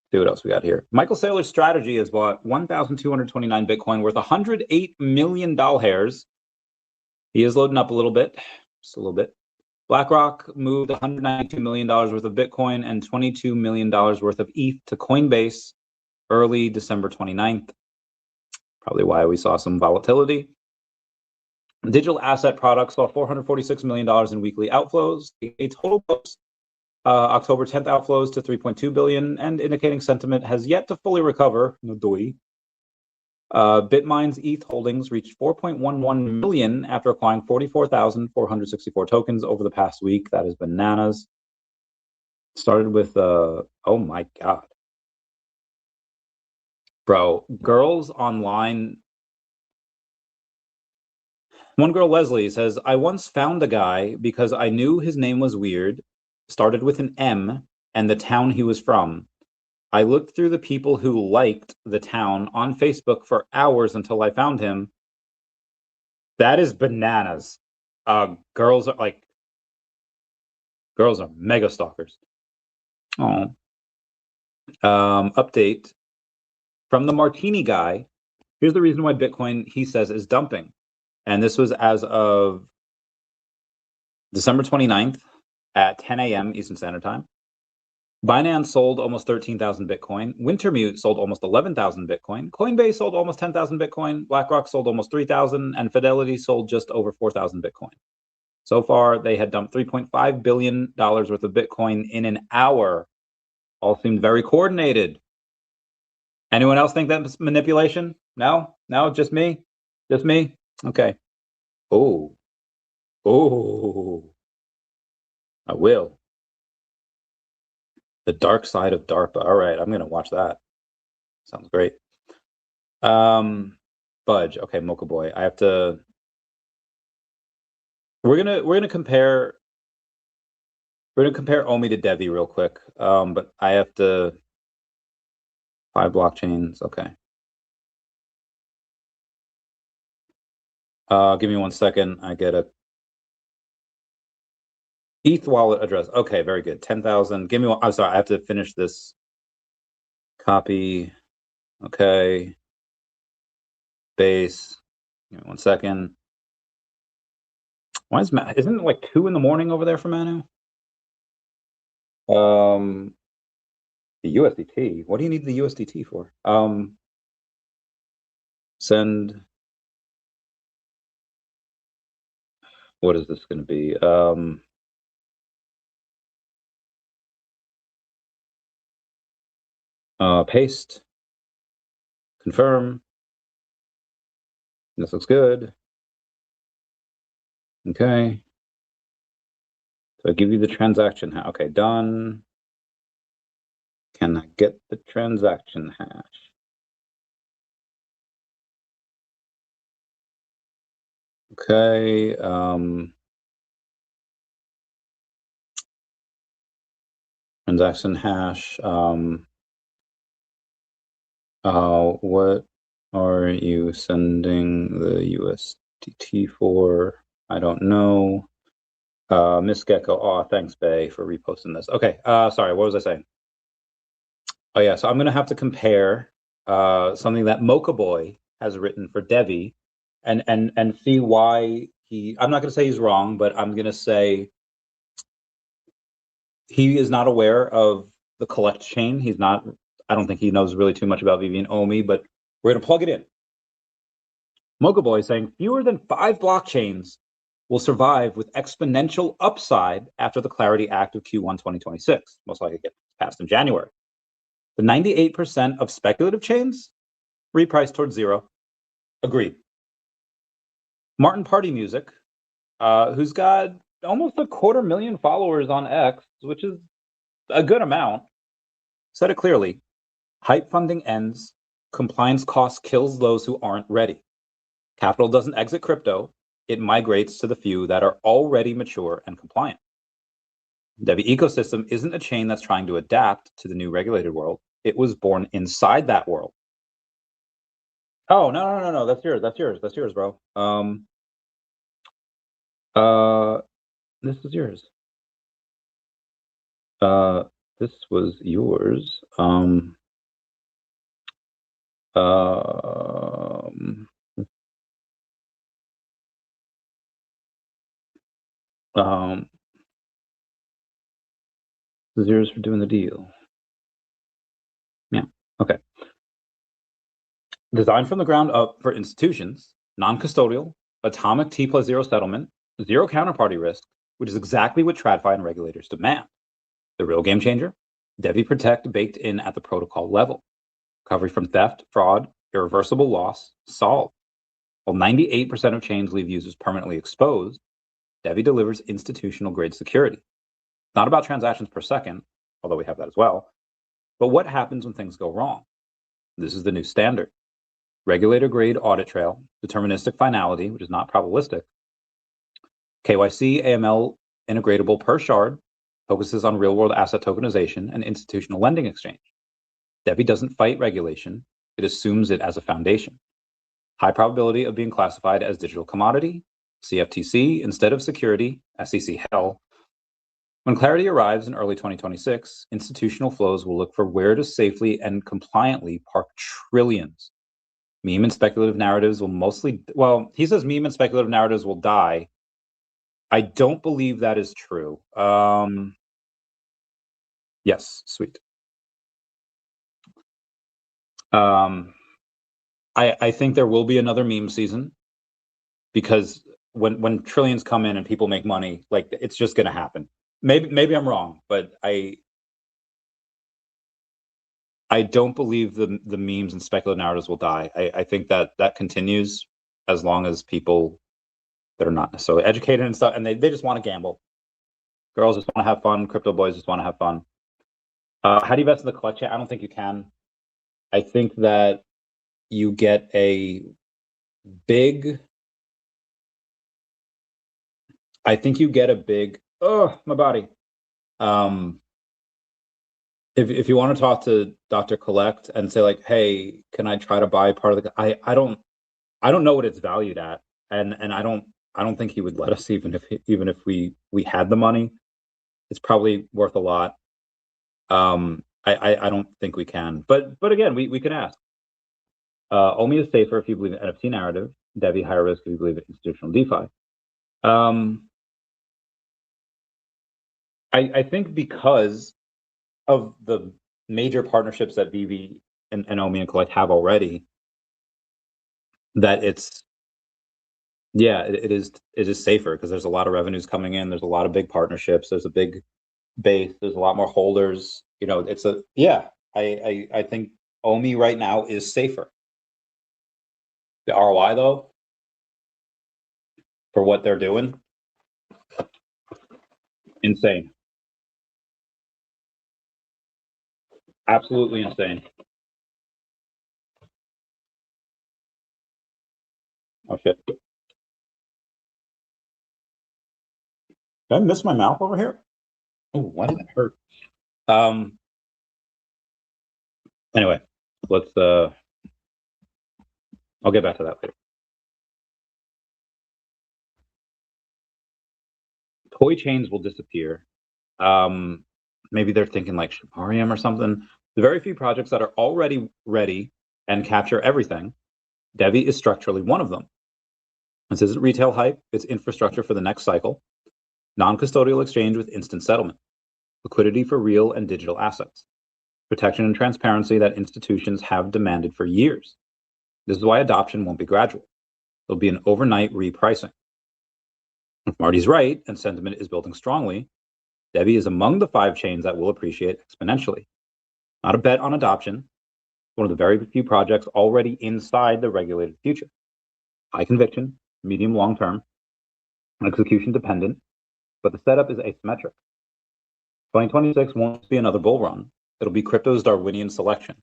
See what else we got here. Michael Saylor's strategy has bought 1,229 Bitcoin worth $108 million. He is loading up a little bit, just a little bit. BlackRock moved $192 million worth of Bitcoin and $22 million worth of ETH to Coinbase early December 29th. Probably why we saw some volatility. Digital asset products saw $446 million in weekly outflows, a total October 10th outflows to $3.2 billion, and indicating sentiment has yet to fully recover. Bitmine's ETH holdings reached 4.11 million after acquiring 44,464 tokens over the past week. That is bananas. Started with, oh my God. Bro, girls online. One girl, Leslie, says, I once found a guy because I knew his name was weird, started with an M, and the town he was from. I looked through the people who liked the town on Facebook for hours until I found him. That is bananas. Girls are mega stalkers. Oh. Update from the Martini guy. Here's the reason why Bitcoin, he says, is dumping. And this was as of December 29th at 10 a.m. Eastern Standard Time. Binance sold almost 13,000 Bitcoin. Wintermute sold almost 11,000 Bitcoin. Coinbase sold almost 10,000 Bitcoin. BlackRock sold almost 3,000. And Fidelity sold just over 4,000 Bitcoin. So far, they had dumped $3.5 billion worth of Bitcoin in an hour. All seemed very coordinated. Anyone else think that's manipulation? No? No? Just me? Just me? Okay. Oh. Oh. I will. The dark side of DARPA. All right, I'm going to watch that. Sounds great. Fudge. Okay, Mocha Boy. I have to. We're gonna compare. We're gonna compare OMI to DEVVE real quick. But I have to. 5 blockchains. Okay. Give me 1 second. I get a ETH wallet address. Okay, very good. 10,000. Give me one. I'm sorry. I have to finish this. Copy. Okay. Base. Give me 1 second. Why is isn't it like 2 in the morning over there for Manu? The USDT. What do you need the USDT for? Send. What is this going to be? Paste. Confirm. This looks good. Okay. So I give you the transaction. Okay, done. Can I get the transaction hash? Okay. Transaction hash. What are you sending the USDT for? I don't know. Miss Gecko. Oh, thanks, Bay, for reposting this. Okay. Sorry. What was I saying? Oh yeah. So I'm gonna have to compare something that Mocha Boy has written for DEVVE, and see why he. I'm not gonna say he's wrong, but I'm gonna say he is not aware of the collect chain. He's not. I don't think he knows really too much about VeVe and OMI, but we're gonna plug it in. Mocha Boy is saying fewer than 5 blockchains will survive with exponential upside after the Clarity Act of Q1 2026. Most likely get passed in January. The 98% of speculative chains repriced towards zero. Agreed. Martin Party Music, who's got almost 250,000 followers on X, which is a good amount, said it clearly. Hype funding ends. Compliance cost kills those who aren't ready. Capital doesn't exit crypto. It migrates to the few that are already mature and compliant. DEVVE ecosystem isn't a chain that's trying to adapt to the new regulated world. It was born inside that world. Oh, no. That's yours. That's yours, bro. This is yours. This was yours. This is yours for doing the deal. Yeah. Okay. Designed from the ground up for institutions, non-custodial, atomic T+0 settlement, zero counterparty risk, which is exactly what TradFi and regulators demand. The real game changer, DEVVE Protect baked in at the protocol level. Recovery from theft, fraud, irreversible loss, solved. While 98% of chains leave users permanently exposed, DEVVE delivers institutional grade security. Not about transactions per second, although we have that as well, but what happens when things go wrong? This is the new standard. Regulator grade audit trail, deterministic finality, which is not probabilistic, KYC, AML integratable per shard, focuses on real world asset tokenization and institutional lending exchange. DEVVE doesn't fight regulation, it assumes it as a foundation. High probability of being classified as digital commodity, CFTC instead of security, SEC hell. When clarity arrives in early 2026, institutional flows will look for where to safely and compliantly park trillions. Meme and speculative narratives will mostly, well, he says meme and speculative narratives will die. I don't believe that is true. Yes, sweet. I think there will be another meme season because when trillions come in and people make money, like it's just going to happen. Maybe I'm wrong, but I don't believe the memes and speculative narratives will die. I think that continues as long as people that are not necessarily educated and stuff, and they just want to gamble. Girls just want to have fun. Crypto boys just want to have fun. How do you invest in the collect chain? I don't think you can. I think that you get a big. Oh, my body. If you want to talk to Dr. Collect and say like, hey, can I try to buy part of the? I don't know what it's valued at, and I don't think he would let us even if we had the money. It's probably worth a lot. I don't think we can, but again, we can ask. OMI is safer if you believe in NFT narrative. DEVVE higher risk if you believe in institutional DeFi. I think because of the major partnerships that VeVe and OMI and Collect have already, that it is safer because there's a lot of revenues coming in. There's a lot of big partnerships. There's a big base. There's a lot more holders. You know, I think OMI right now is safer. The ROI though, for what they're doing, insane. Absolutely insane. Oh shit. Did I miss my mouth over here? Oh, why did it hurt? Anyway, let's I'll get back to that later. Toy chains will disappear. Maybe they're thinking like Shibarium or something. The very few projects that are already ready and capture everything, DEVVE is structurally one of them. This isn't retail hype, it's infrastructure for the next cycle. Non-custodial exchange with instant settlement. Liquidity for real and digital assets. Protection and transparency that institutions have demanded for years. This is why adoption won't be gradual. There'll be an overnight repricing. If Marty's right and sentiment is building strongly, DEVVE is among the 5 chains that will appreciate exponentially. Not a bet on adoption, one of the very few projects already inside the regulated future. High conviction, medium long term, execution dependent, but the setup is asymmetric. 2026 won't be another bull run. It'll be crypto's Darwinian selection.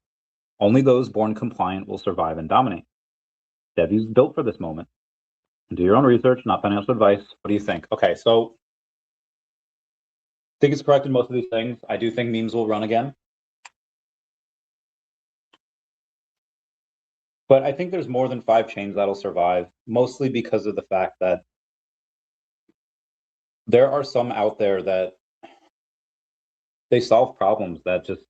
Only those born compliant will survive and dominate. DEVVE is built for this moment. Do your own research, not financial advice. What do you think? Okay, so I think it's correct in most of these things. I do think memes will run again. But I think there's more than 5 chains that'll survive, mostly because of the fact that there are some out there that they solve problems that just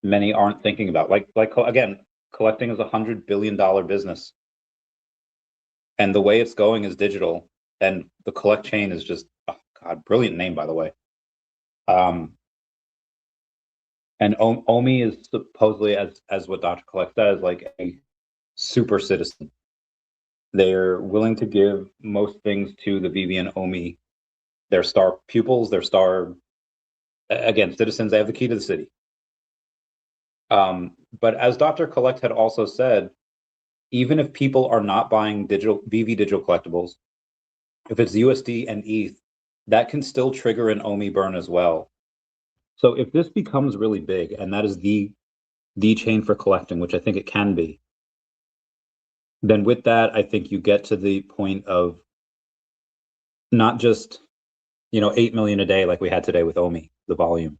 many aren't thinking about. Like again, collecting is $100 billion business. And the way it's going is digital. And the collect chain is just, oh God, brilliant name, by the way. And OMI is supposedly, as what Dr. Collect says, like a super citizen. They're willing to give most things to the VeVe and OMI. They're star pupils, they're star, again, citizens, they have the key to the city. But as Dr. Collect had also said, even if people are not buying VeVe digital collectibles, if it's USD and ETH, that can still trigger an OMI burn as well. So if this becomes really big, and that is the chain for collecting, which I think it can be, then with that, I think you get to the point of not just, 8 million a day like we had today with OMI, the volume.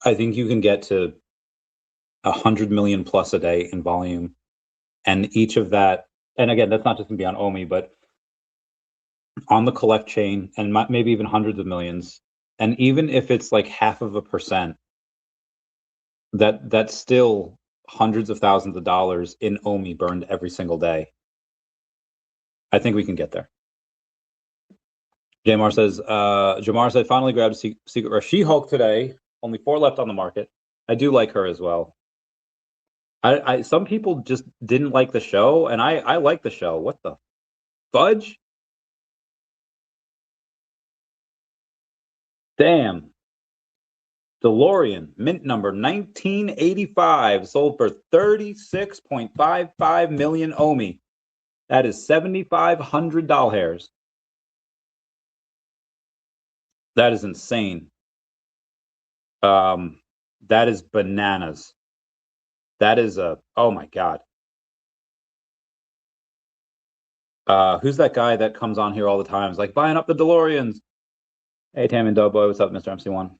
I think you can get to 100 million plus a day in volume. And each of that, and again, that's not just gonna be on OMI, but on the collect chain, and maybe even hundreds of millions. And even if it's like 0.5%, that's still hundreds of thousands of dollars in OMI burned every single day. I think we can get there. Jamar said, finally grabbed Secret Rare She-Hulk today. Only 4 left on the market. I do like her as well. Some people just didn't like the show, and I like the show. What the fudge? Damn. DeLorean, mint number 1985, sold for 36.55 million OMI. That is 7,500 doll hairs. That is insane. That is bananas. That is oh my God. Who's that guy that comes on here all the time? It's like buying up the DeLoreans. Hey, Tam and Doughboy, what's up, Mr. MC1?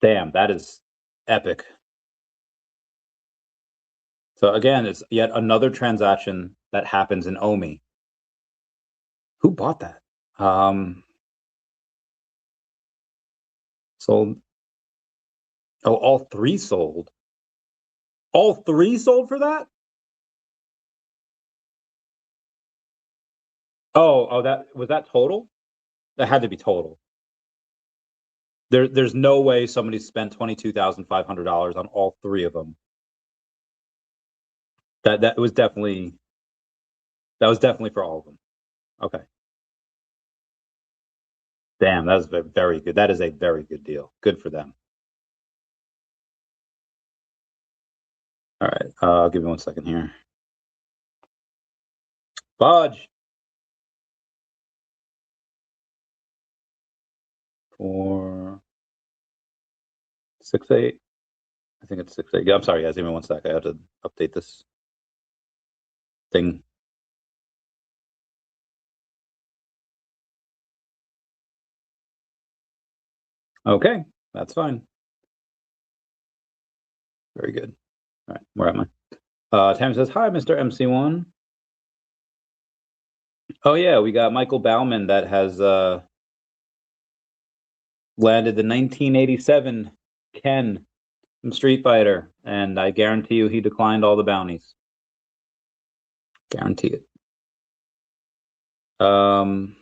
Damn, that is epic. So again, it's yet another transaction that happens in OMI. Who bought that? Sold. Oh, all 3 sold. All 3 sold for that? Oh, that was that total? That had to be total. There's no way somebody spent $22,500 on all 3 of them. That was definitely for all of them. Okay. Damn, that was very good. That is a very good deal. Good for them. All right, give me 1 second here. Fudge. 4, 6, 8. I think it's 6, 8. Yeah, I'm sorry, guys. Give me 1 sec. I have to update this thing. Okay, that's fine. Very good. All right, where am I? Tam says, hi, Mr. MC1. Oh, yeah, we got Michael Bauman that has landed the 1987 Ken from Street Fighter, and I guarantee you he declined all the bounties. Guarantee it. Talk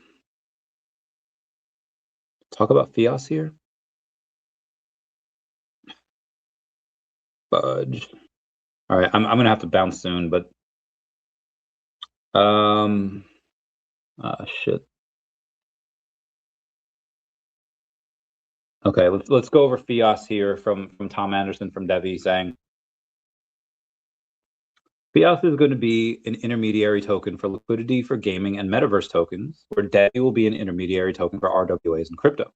about Fios here. Fudge. All right, I'm gonna have to bounce soon, but shit. Okay, let's go over Fios here from Tom Anderson from DEVVE saying Fios is going to be an intermediary token for liquidity for gaming and metaverse tokens, where DEVVE will be an intermediary token for RWAs and crypto.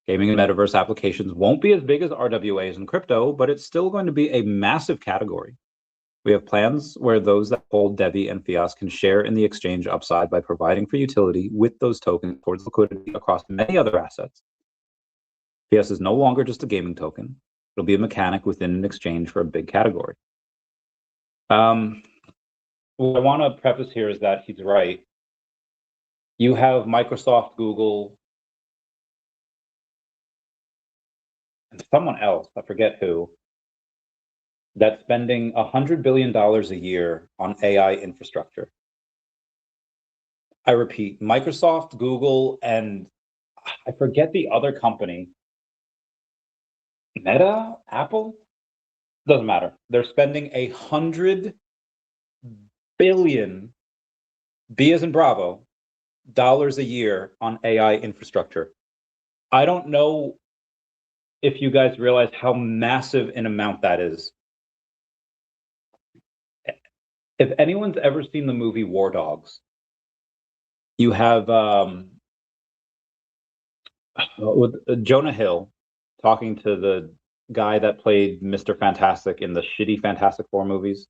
Gaming and metaverse applications won't be as big as RWAs and crypto, but it's still going to be a massive category. We have plans where those that hold DEVVE and Fios can share in the exchange upside by providing for utility with those tokens towards liquidity across many other assets. Fios is no longer just a gaming token. It'll be a mechanic within an exchange for a big category. What I want to preface here is that he's right. You have Microsoft, Google, and someone else, I forget who, that's spending $100 billion a year on AI infrastructure. I repeat, Microsoft, Google, and I forget the other company. Meta? Apple? Doesn't matter. They're spending $100 billion, B as in Bravo, dollars a year on AI infrastructure. I don't know if you guys realize how massive an amount that is. If anyone's ever seen the movie War Dogs, you have with Jonah Hill talking to the guy that played Mr. Fantastic in the shitty Fantastic Four movies.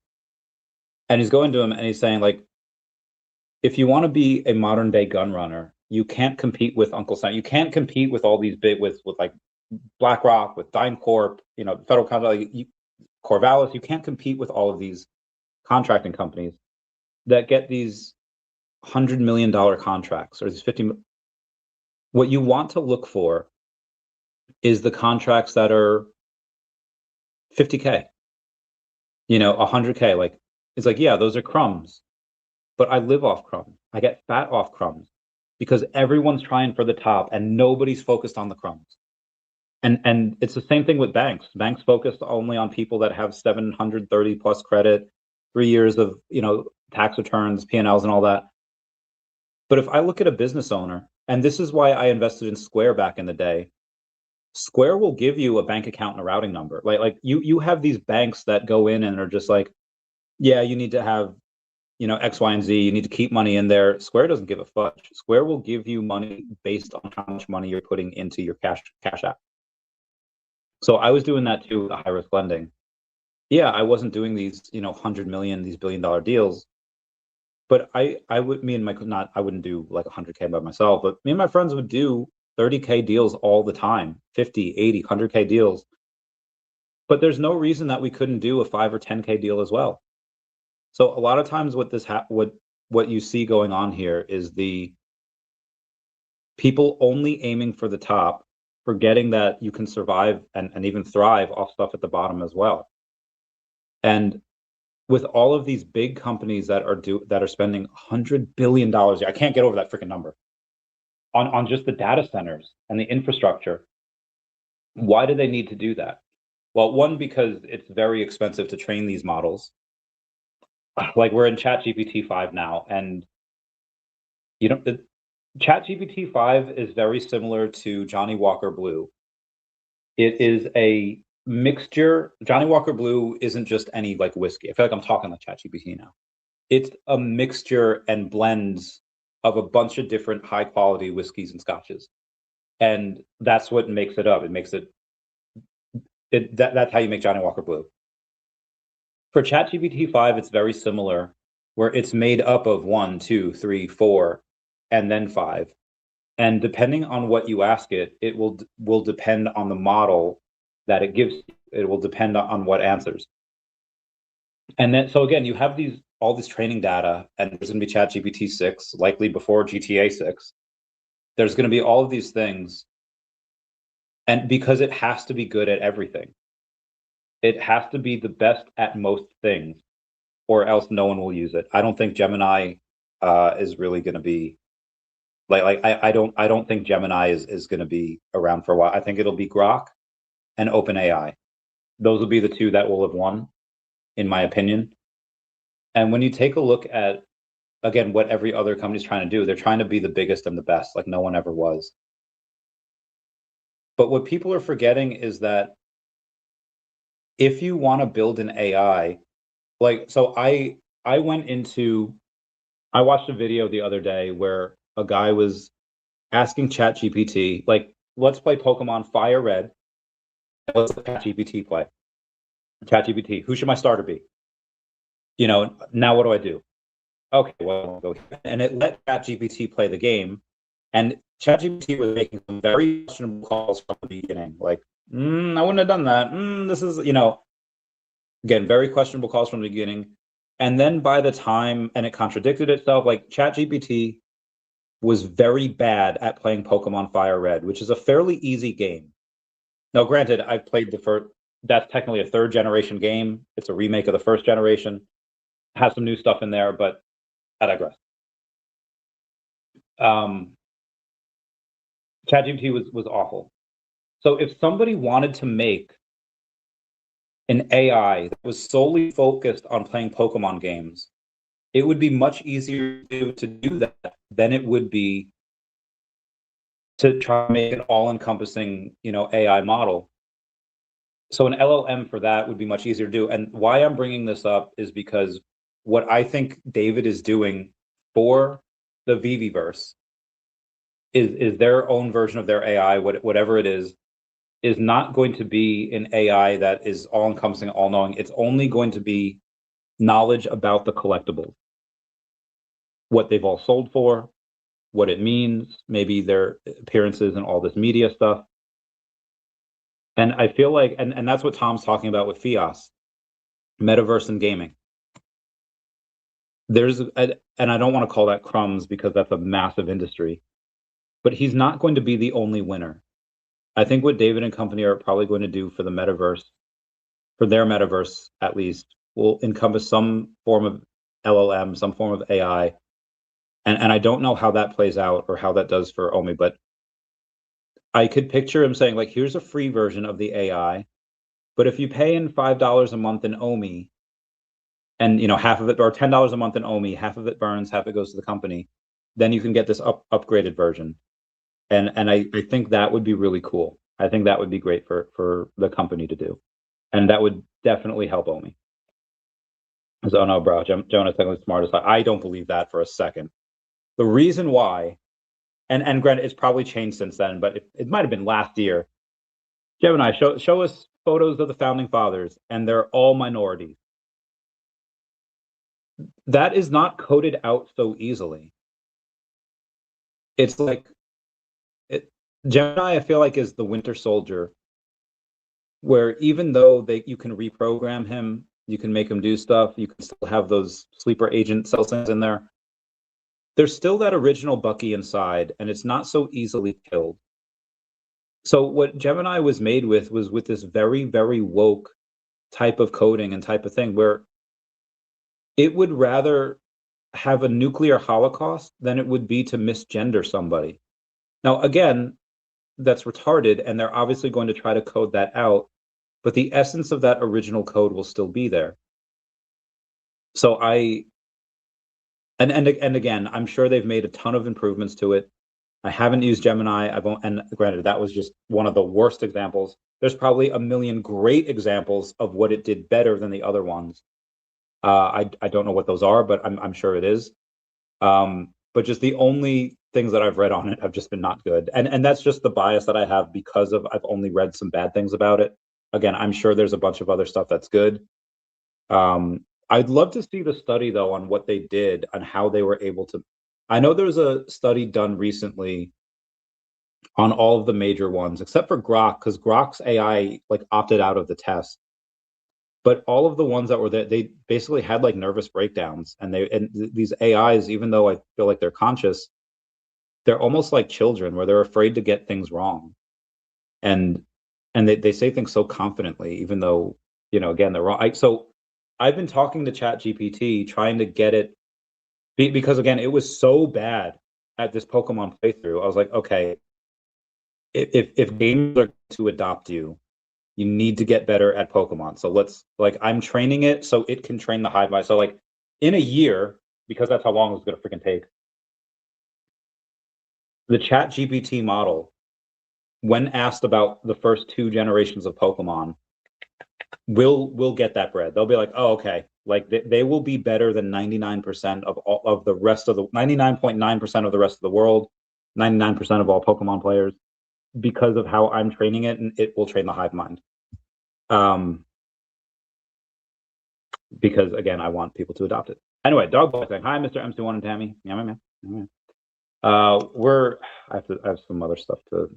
And he's going to him and he's saying, like, if you want to be a modern day gun runner, you can't compete with Uncle Sam. You can't compete with all these big, with like BlackRock, with DynCorp, you know, federal contract, like, Corvallis. You can't compete with all of these contracting companies that get these $100 million contracts or these 50. What you want to look for is the contracts that are 50K, you know, 100K. Like, it's like, yeah, those are crumbs, but I live off crumbs. I get fat off crumbs because everyone's trying for the top and nobody's focused on the crumbs. And it's the same thing with banks. Banks focus only on people that have 730 plus credit, 3 years of, you know, tax returns, P&Ls and all that. But if I look at a business owner, and this is why I invested in Square back in the day, Square will give you a bank account and a routing number. Like you have these banks that go in and are just like, yeah, you need to have, you know, X, Y, and Z. You need to keep money in there. Square doesn't give a fudge. Square will give you money based on how much money you're putting into your cash app. So I was doing that too, the high risk lending. Yeah, I wasn't doing these, you know, 100 million, these $1 billion deals. But I would, me and my, not, I wouldn't do like 100K by myself, but me and my friends would do 30K deals all the time, 50, 80, 100K deals. But there's no reason that we couldn't do a 5 or 10K deal as well. So a lot of times what this, what you see going on here is the people only aiming for the top, forgetting that you can survive and even thrive off stuff at the bottom as well. And with all of these big companies that are spending $100 billion, I can't get over that freaking number, on just the data centers and the infrastructure. Why do they need to do that? Well, one, because it's very expensive to train these models. Like, we're in ChatGPT 5 now, and you know, ChatGPT 5 is very similar to Johnny Walker Blue. It is a mixture. Johnny Walker Blue isn't just any like whiskey. I feel like I'm talking like ChatGPT now. It's a mixture and blends of a bunch of different high quality whiskeys and scotches. And that's what makes it up. It makes that's how you make Johnny Walker Blue. For ChatGPT 5, it's very similar, where it's made up of 1, 2, 3, 4, and then 5. And depending on what you ask it, it will depend on the model that it gives. It will depend on what answers. And then, so again, you have all this training data, and there's going to be ChatGPT 6, likely before GTA 6. There's going to be all of these things. And because it has to be good at everything, it has to be the best at most things, or else no one will use it. I don't think Gemini is really going to be I don't think Gemini is going to be around for a while. I think it'll be Grok and OpenAI. Those will be the two that will have won, in my opinion. And when you take a look at, again, what every other company is trying to do, they're trying to be the biggest and the best, like no one ever was. But what people are forgetting is that if you want to build an AI, like, so I watched a video the other day where a guy was asking ChatGPT, like, let's play Pokemon Fire Red. Let's let ChatGPT play. ChatGPT, who should my starter be? You know, now what do I do? Okay, well, I'll go here. And it let ChatGPT play the game. And ChatGPT was making some very questionable calls from the beginning. Like, I wouldn't have done that. This is, you know, again, very questionable calls from the beginning. And then by the time, and it contradicted itself, like ChatGPT was very bad at playing Pokemon Fire Red, which is a fairly easy game. Now, granted, I've played that's technically a 3rd generation game. It's a remake of the 1st generation. It has some new stuff in there, but I digress. ChatGPT was awful. So if somebody wanted to make an AI that was solely focused on playing Pokemon games, it would be much easier to do that than it would be to try to make an all-encompassing, you know, AI model. So an LLM for that would be much easier to do. And why I'm bringing this up is because what I think David is doing for the VeVeverse is their own version of their AI, whatever it is not going to be an AI that is all-encompassing, all-knowing. It's only going to be knowledge about the collectibles, what they've all sold for, what it means, maybe their appearances and all this media stuff. And I feel like, and that's what Tom's talking about with Fias, metaverse and gaming. And I don't want to call that crumbs because that's a massive industry, but he's not going to be the only winner. I think what David and company are probably going to do for the metaverse, for their metaverse at least, will encompass some form of LLM, some form of AI. And I don't know how that plays out or how that does for OMI, but I could picture him saying, like, here's a free version of the AI, but if you pay in $5 a month in OMI, and half of it, or $10 a month in OMI, half of it burns, half of it goes to the company, then you can get this upgraded version. And I think that would be really cool. I think that would be great for the company to do. And that would definitely help OMI. So, no, bro, Jonah's technically smartest. I don't believe that for a second. The reason why, and granted, it's probably changed since then, but it might have been last year. Gemini, show us photos of the founding fathers, and they're all minorities. That is not coded out so easily. It's like Gemini, I feel like, is the Winter Soldier, where even though you can reprogram him, you can make him do stuff, you can still have those sleeper agent cell things in there. There's still that original Bucky inside, and it's not so easily killed. So what Gemini was made with was with this very, very woke type of coding and type of thing, where it would rather have a nuclear holocaust than it would be to misgender somebody. Now, again, that's retarded, and they're obviously going to try to code that out, but the essence of that original code will still be there. So and again, I'm sure they've made a ton of improvements to it. I haven't used Gemini. And granted, that was just one of the worst examples. There's probably a million great examples of what it did better than the other ones. I don't know what those are, but I'm sure it is. But just the only things that I've read on it have just been not good. And that's just the bias that I have because I've only read some bad things about it. Again, I'm sure there's a bunch of other stuff that's good. I'd love to see the study, though, on what they did, on how they were able to. I know there was a study done recently on all of the major ones, except for Grok, because Grok's AI opted out of the test. But all of the ones that were there, they basically had nervous breakdowns, and these AIs, even though I feel like they're conscious, they're almost like children, where they're afraid to get things wrong, and they say things so confidently, even though again they're wrong. So I've been talking to ChatGPT, trying to get it, because again it was so bad at this Pokemon playthrough. I was like, okay, if games are to adopt you, you need to get better at Pokemon. So I'm training it so it can train the hive mind. So in a year, because that's how long it's going to freaking take, the ChatGPT model, when asked about the first 2 generations of Pokemon, will get that bread. They'll be like, oh, okay. They will be better than 99% of all of the rest of the 99.9% of the rest of the world, 99% of all Pokemon players, because of how I'm training it, and it will train the hive mind. Because again, I want people to adopt it. Anyway, Dog Boy saying, hi, Mr. MC1 and Tammy. Yeah, man. I have some other stuff to.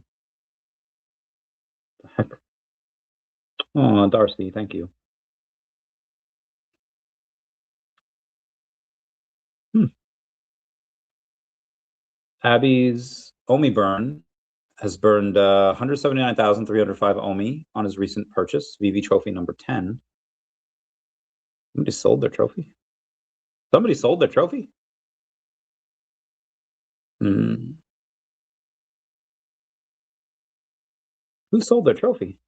Oh, Darcy, thank you. Abby's OMI burn has burned 179,305 OMI on his recent purchase, VeVe trophy number 10. Somebody sold their trophy? Somebody sold their trophy? Who sold their trophy?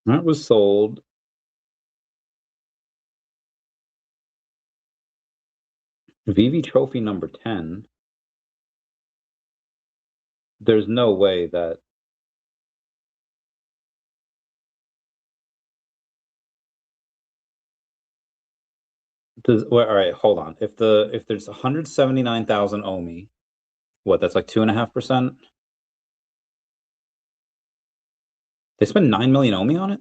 That was sold. VeVe trophy number 10. There's no way that Well, all right, hold on. If there's 179,000 OMI, what? That's like 2.5%. They spent 9 million OMI on it.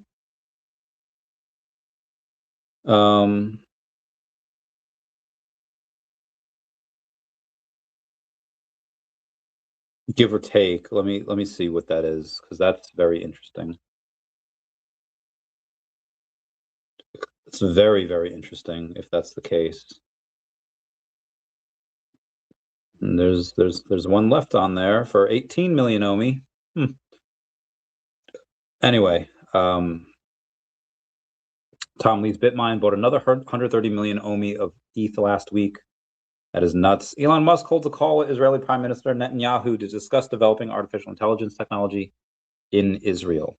Give or take. Let me see what that is, because that's very interesting. It's very, very interesting if that's the case. And there's one left on there for 18 million OMI. Anyway, Tom Lee's BitMine bought another 130 million OMI of ETH last week. That is nuts. Elon Musk holds a call with Israeli Prime Minister Netanyahu to discuss developing artificial intelligence technology in Israel.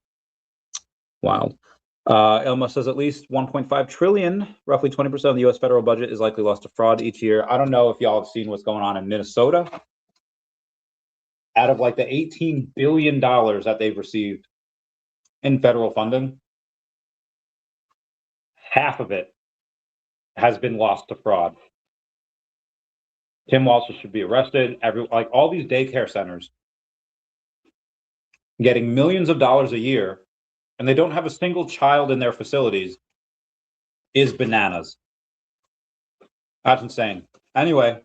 Wild. Elon Musk says at least 1.5 trillion, roughly 20% of the U.S. federal budget, is likely lost to fraud each year. I don't know if y'all have seen what's going on in Minnesota. Out of like the $18 billion that they've received in federal funding, half of it has been lost to fraud. Tim Walsh should be arrested. Like all these daycare centers getting millions of dollars a year, and they don't have a single child in their facilities, is bananas. That's insane. Anyway,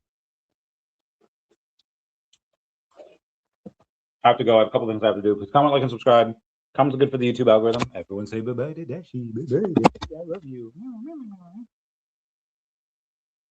I have to go. I have a couple things I have to do. Please comment, like, and subscribe. Comments are good for the YouTube algorithm. Everyone say bye-bye to Dashi. Bye-bye. I love you.